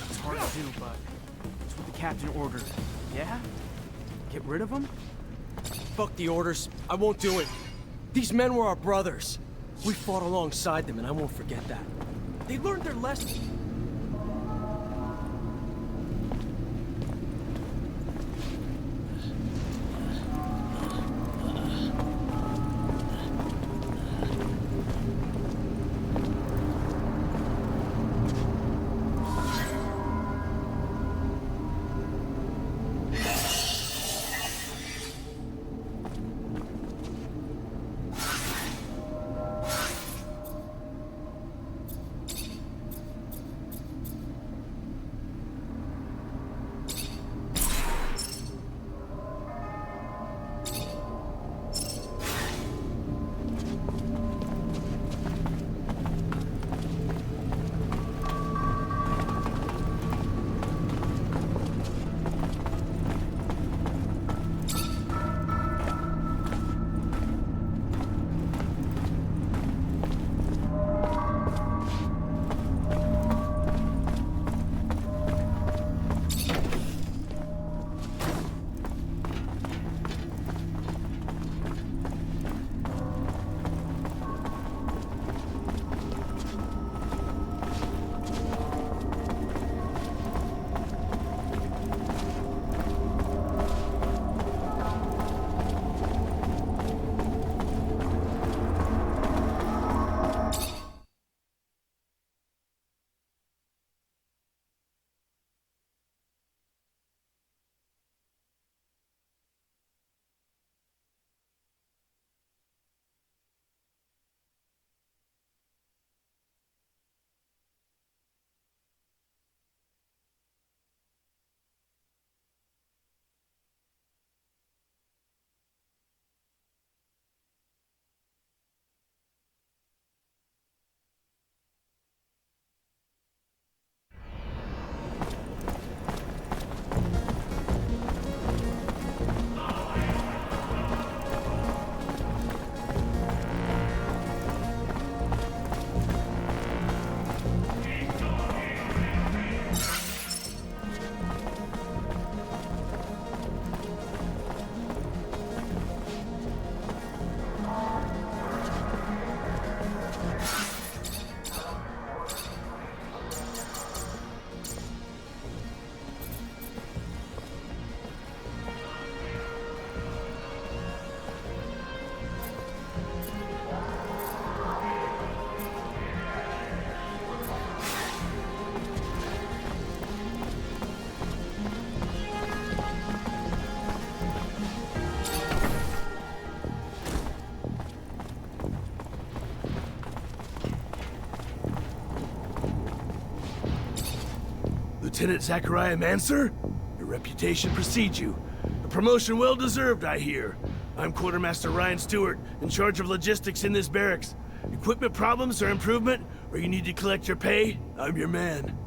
It's hard to do, but it's what the captain ordered. Yeah? Get rid of them? Fuck the orders. I won't do it. These men were our brothers. We fought alongside them, and I won't forget that. They learned their lesson. Lieutenant Zachariah Mancer? Your reputation precedes you. A promotion well deserved, I hear. I'm Quartermaster Ryan Stewart, in charge of logistics in this barracks. Equipment problems or improvement, or you need to collect your pay? I'm your man.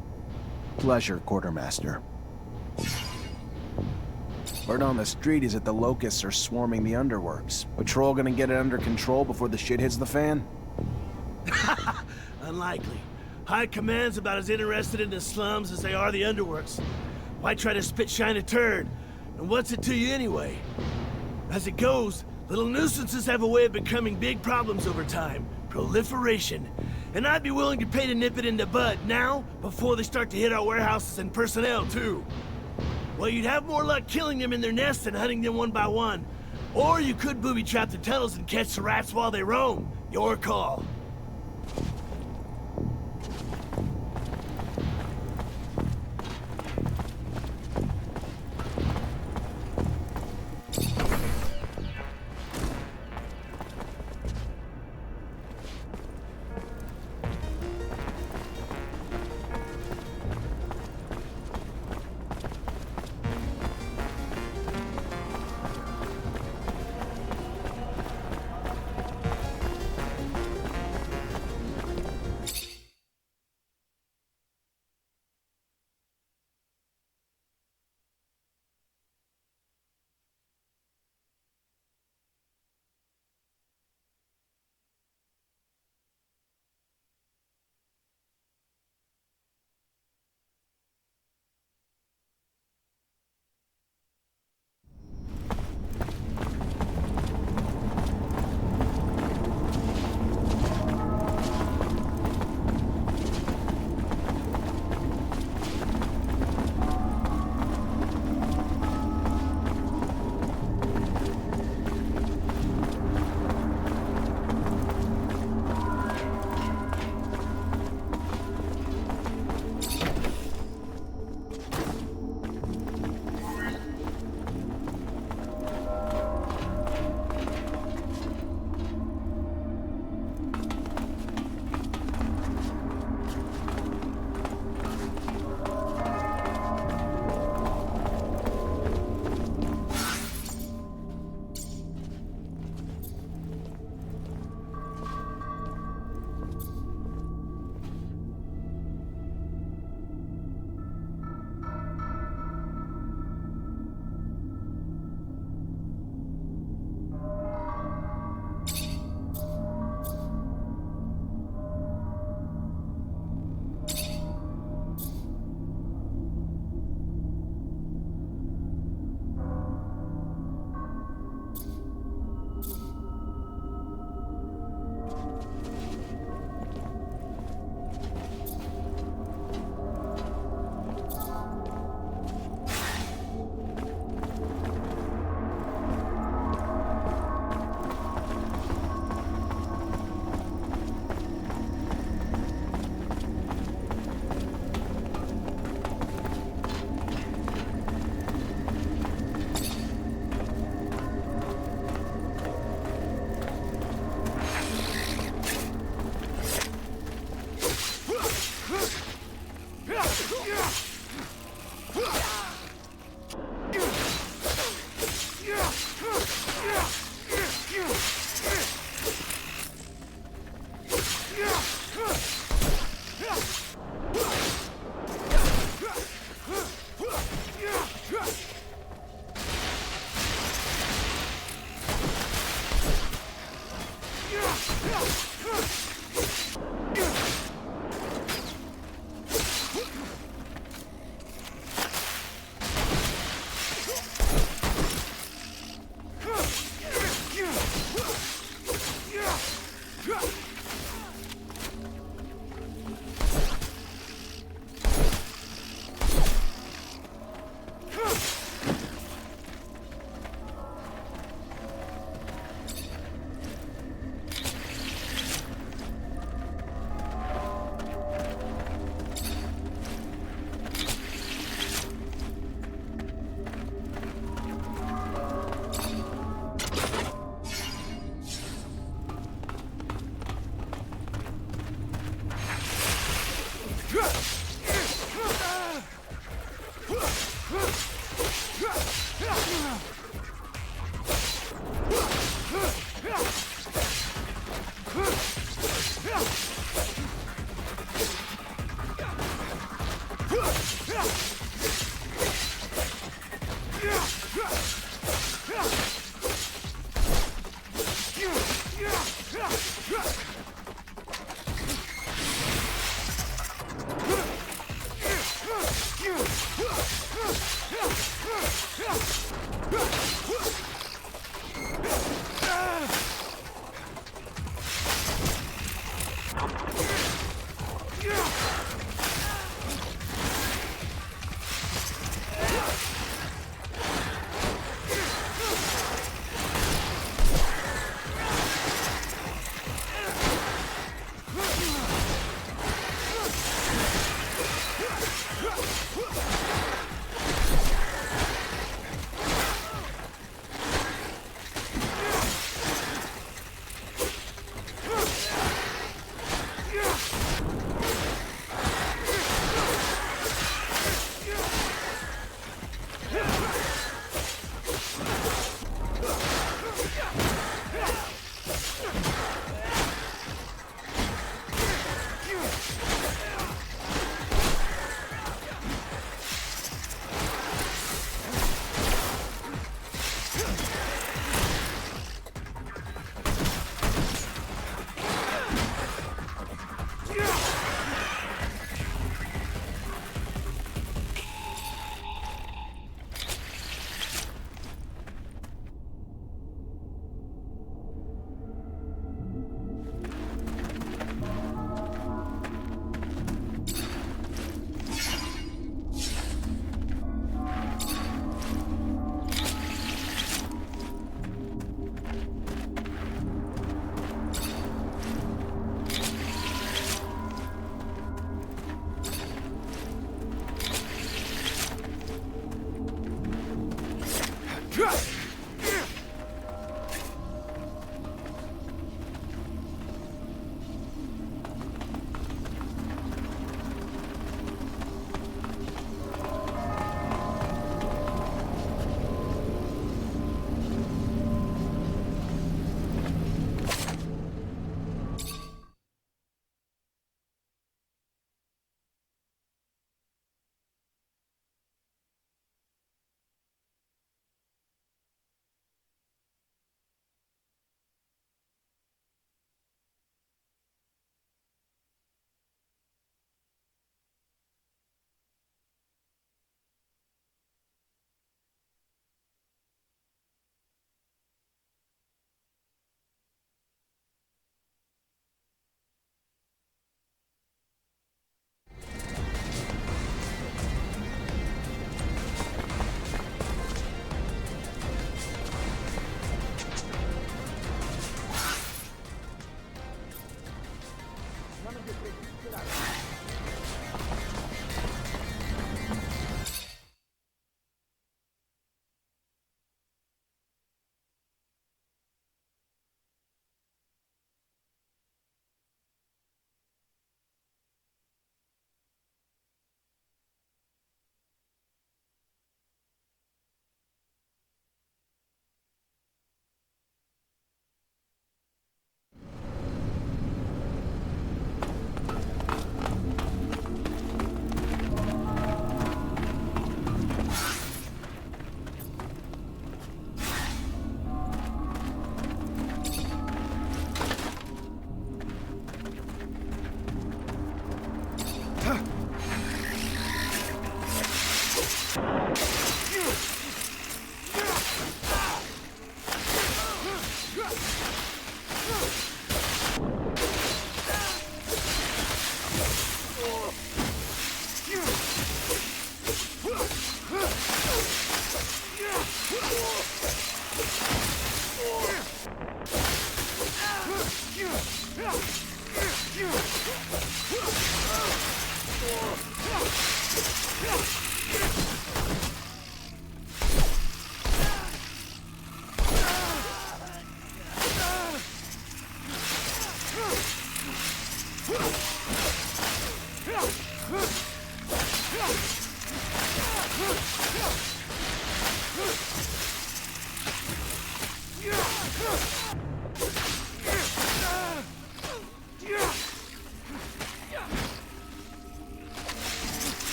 Pleasure, Quartermaster. Word on the street is that the locusts are swarming the underworks. Patrol gonna get it under control before the shit hits the fan? Unlikely. High Command's about as interested in the slums as they are the underworks. Why try to spit shine a turd? And what's it to you anyway? As it goes, little nuisances have a way of becoming big problems over time. Proliferation. And I'd be willing to pay to nip it in the bud now, before they start to hit our warehouses and personnel too. Well, you'd have more luck killing them in their nests than hunting them one by one. Or you could booby-trap the tunnels and catch the rats while they roam. Your call.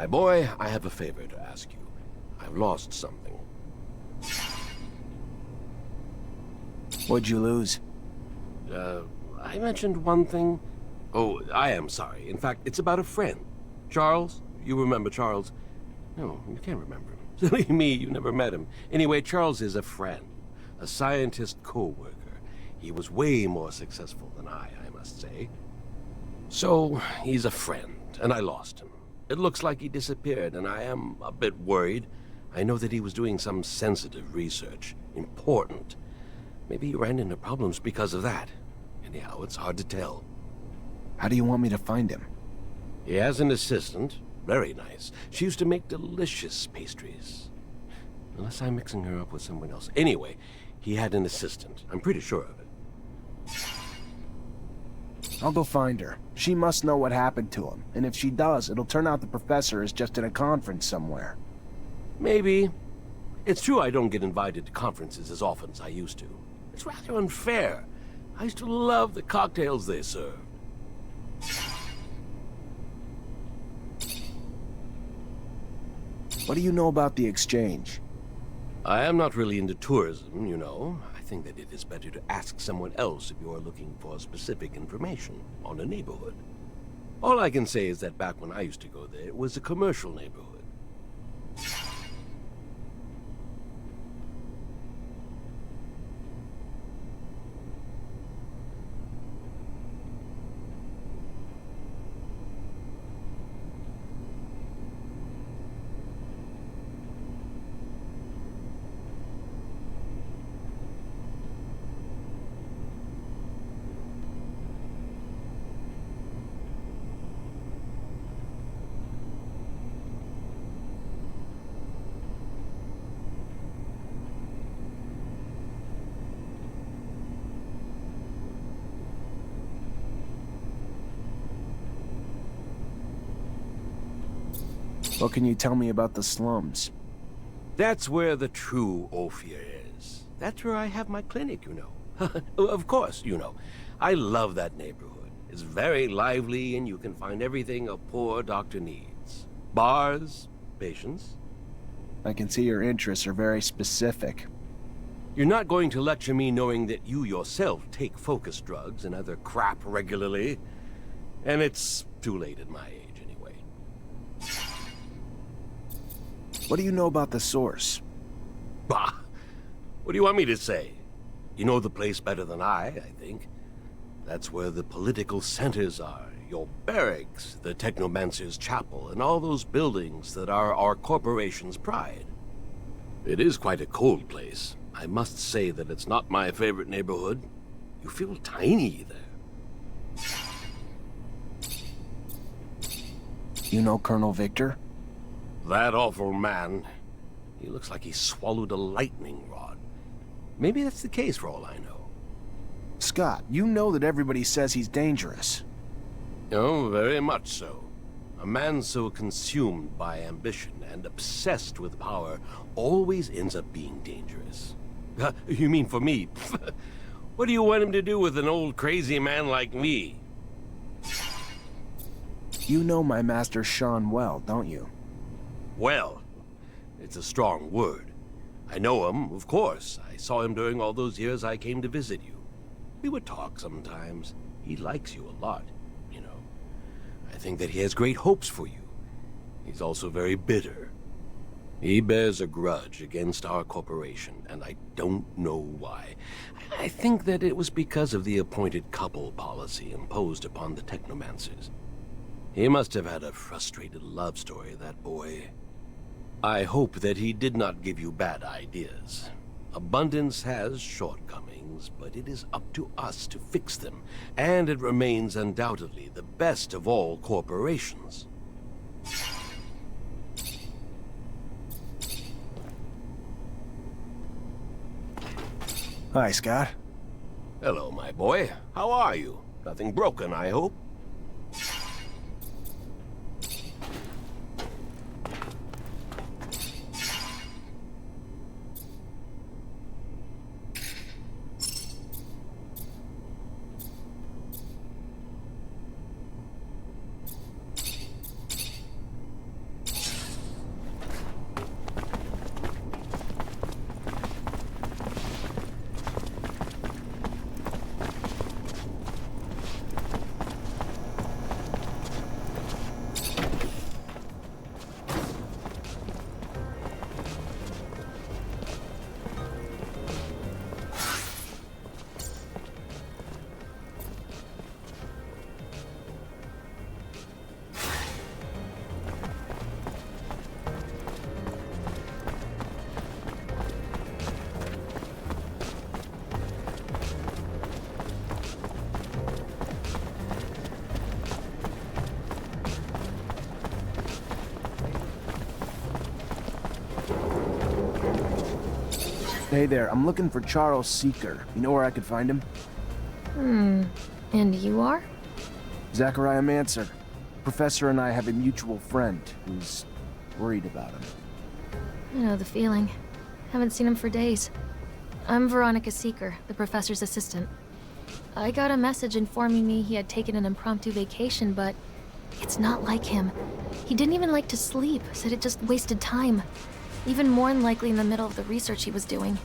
My boy, I have a favor to ask you. I've lost something. What'd you lose? I mentioned one thing. Oh, I am sorry. In fact, it's about a friend. Charles? You remember Charles? No, you can't remember him. Silly me, you never met him. Anyway, Charles is a friend. A scientist co-worker. He was way more successful than I must say. So, he's a friend, and I lost him. It looks like he disappeared, and I am a bit worried. I know that he was doing some sensitive research. Important. Maybe he ran into problems because of that. Anyhow, it's hard to tell. How do you want me to find him? He has an assistant. Very nice. She used to make delicious pastries. Unless I'm mixing her up with someone else. Anyway, he had an assistant. I'm pretty sure of it. I'll go find her. She must know what happened to him, and if she does, it'll turn out the professor is just in a conference somewhere. Maybe. It's true I don't get invited to conferences as often as I used to. It's rather unfair. I used to love the cocktails they served. What do you know about the exchange? I am not really into tourism, you know. I think that it is better to ask someone else if you are looking for specific information on a neighborhood. All I can say is that back when I used to go there, it was a commercial neighborhood. What can you tell me about the slums? That's where the true Ophir is. That's where I have my clinic, you know. Of course, you know. I love that neighborhood. It's very lively and you can find everything a poor doctor needs. Bars, patients. I can see your interests are very specific. You're not going to lecture me knowing that you yourself take focus drugs and other crap regularly. And it's too late at my age. What do you know about the source? Bah! What do you want me to say? You know the place better than I think. That's where the political centers are. Your barracks, the Technomancer's chapel, and all those buildings that are our corporation's pride. It is quite a cold place. I must say that it's not my favorite neighborhood. You feel tiny there. You know Colonel Victor? That awful man. He looks like he swallowed a lightning rod. Maybe that's the case for all I know. Scott, you know that everybody says he's dangerous. Oh, very much so. A man so consumed by ambition and obsessed with power always ends up being dangerous. You mean for me? What do you want him to do with an old crazy man like me? You know my master Sean well, don't you? Well, it's a strong word. I know him, of course. I saw him during all those years I came to visit you. We would talk sometimes. He likes you a lot, you know. I think that he has great hopes for you. He's also very bitter. He bears a grudge against our corporation, and I don't know why. I think that it was because of the appointed couple policy imposed upon the Technomancers. He must have had a frustrated love story, that boy. I hope that he did not give you bad ideas. Abundance has shortcomings, but it is up to us to fix them, and it remains undoubtedly the best of all corporations. Hi, Scott. Hello, my boy. How are you? Nothing broken, I hope? Hey there, I'm looking for Charles Seeker. You know where I could find him? And you are? Zachariah Mancer. Professor and I have a mutual friend who's worried about him. I know the feeling. Haven't seen him for days. I'm Veronica Seeker, the professor's assistant. I got a message informing me he had taken an impromptu vacation, but it's not like him. He didn't even like to sleep, said it just wasted time. Even more than likely in the middle of the research he was doing.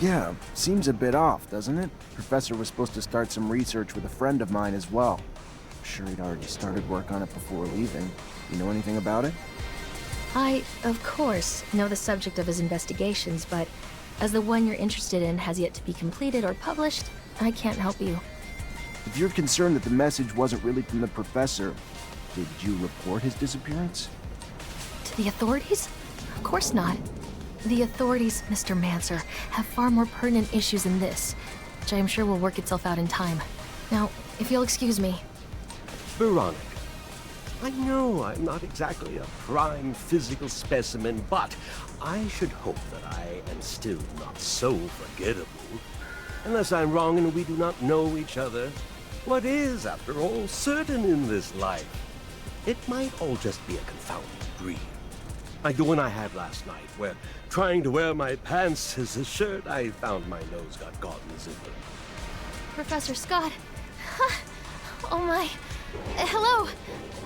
Yeah, seems a bit off, doesn't it? Professor was supposed to start some research with a friend of mine as well. I'm sure he'd already started work on it before leaving. You know anything about it? I, of course, know the subject of his investigations, but as the one you're interested in has yet to be completed or published, I can't help you. If you're concerned that the message wasn't really from the professor, did you report his disappearance? To the authorities? Of course not. The authorities, Mr. Mancer, have far more pertinent issues than this, which I am sure will work itself out in time. Now, if you'll excuse me. Veronica, I know I'm not exactly a prime physical specimen, but I should hope that I am still not so forgettable. Unless I'm wrong and we do not know each other, what is, after all, certain in this life? It might all just be a confounding dream. Like the one I had last night, where trying to wear my pants as a shirt, I found my nose got caught in the zipper. Professor Scott. Oh my. Hello.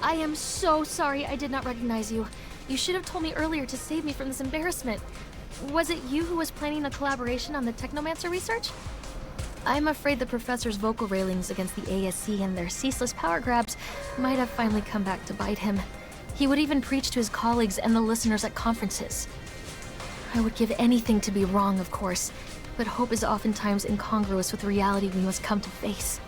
I am so sorry I did not recognize you. You should have told me earlier to save me from this embarrassment. Was it you who was planning a collaboration on the Technomancer research? I'm afraid the professor's vocal railings against the ASC and their ceaseless power grabs might have finally come back to bite him. He would even preach to his colleagues and the listeners at conferences. I would give anything to be wrong, of course, but hope is oftentimes incongruous with the reality we must come to face.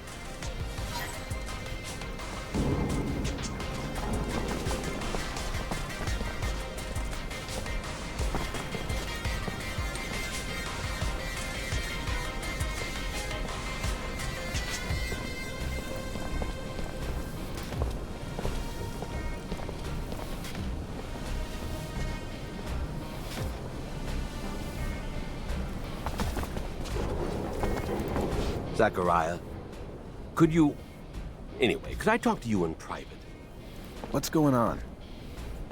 Zachariah, could you... Anyway, could I talk to you in private? What's going on?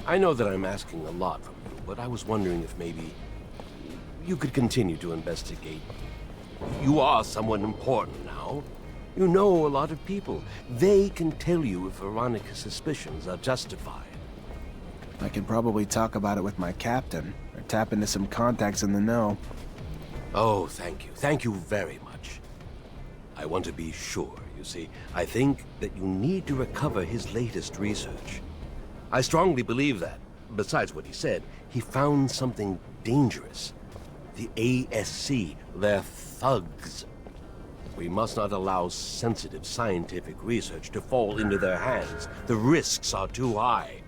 I know that I'm asking a lot from you, but I was wondering if maybe you could continue to investigate. You are someone important now. You know a lot of people. They can tell you if Veronica's suspicions are justified. I could probably talk about it with my captain, or tap into some contacts in the know. Oh, thank you. Thank you very much. I want to be sure, you see. I think that you need to recover his latest research. I strongly believe that, besides what he said, he found something dangerous. The ASC, they're thugs. We must not allow sensitive scientific research to fall into their hands. The risks are too high.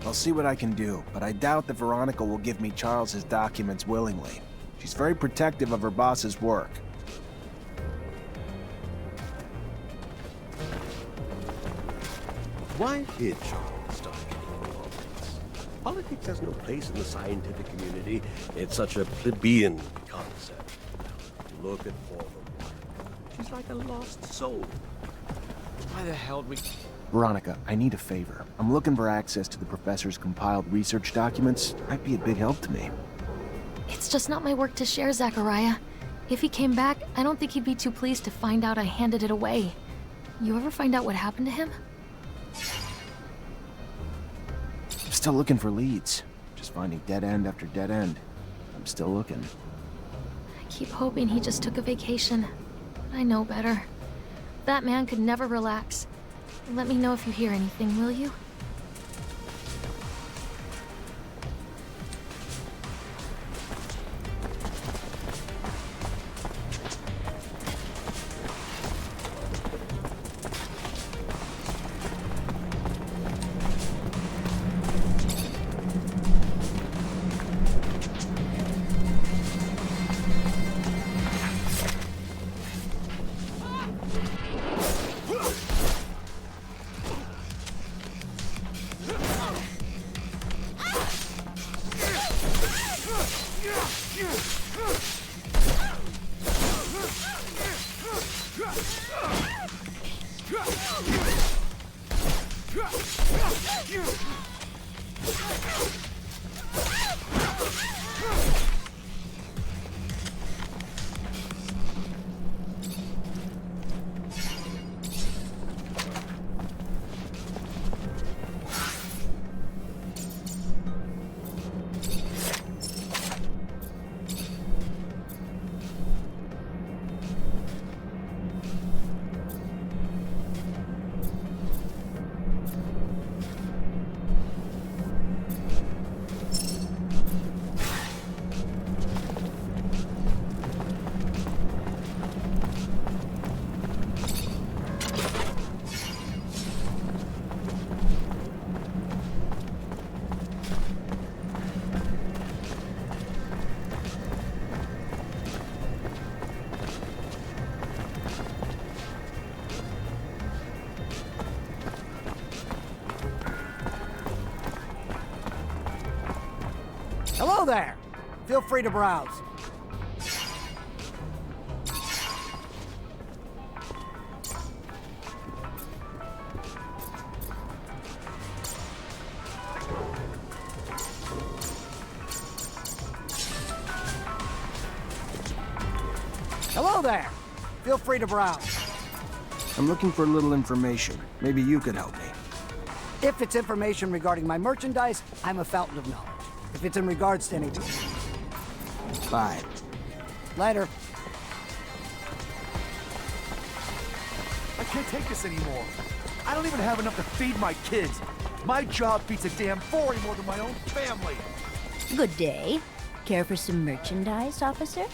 I'll see what I can do, but I doubt that Veronica will give me Charles's documents willingly. She's very protective of her boss's work. Why did Charles start getting into politics? Politics has no place in the scientific community. It's such a plebeian concept. Look at former Veronica. She's like a lost soul. Why the hell we... Veronica, I need a favor. I'm looking for access to the professor's compiled research documents. Might be a big help to me. It's just not my work to share, Zachariah. If he came back, I don't think he'd be too pleased to find out I handed it away. You ever find out what happened to him? I'm still looking for leads. Just finding dead end after dead end. I'm still looking. I keep hoping he just took a vacation. I know better. That man could never relax. Let me know if you hear anything, will you? Feel free to browse. Hello there. Feel free to browse. I'm looking for a little information. Maybe you could help me. If it's information regarding my merchandise, I'm a fountain of knowledge. If it's in regards to anything. Bye. Later. I can't take this anymore. I don't even have enough to feed my kids. My job beats a damn 40 more than my own family. Good day. Care for some merchandise, officer?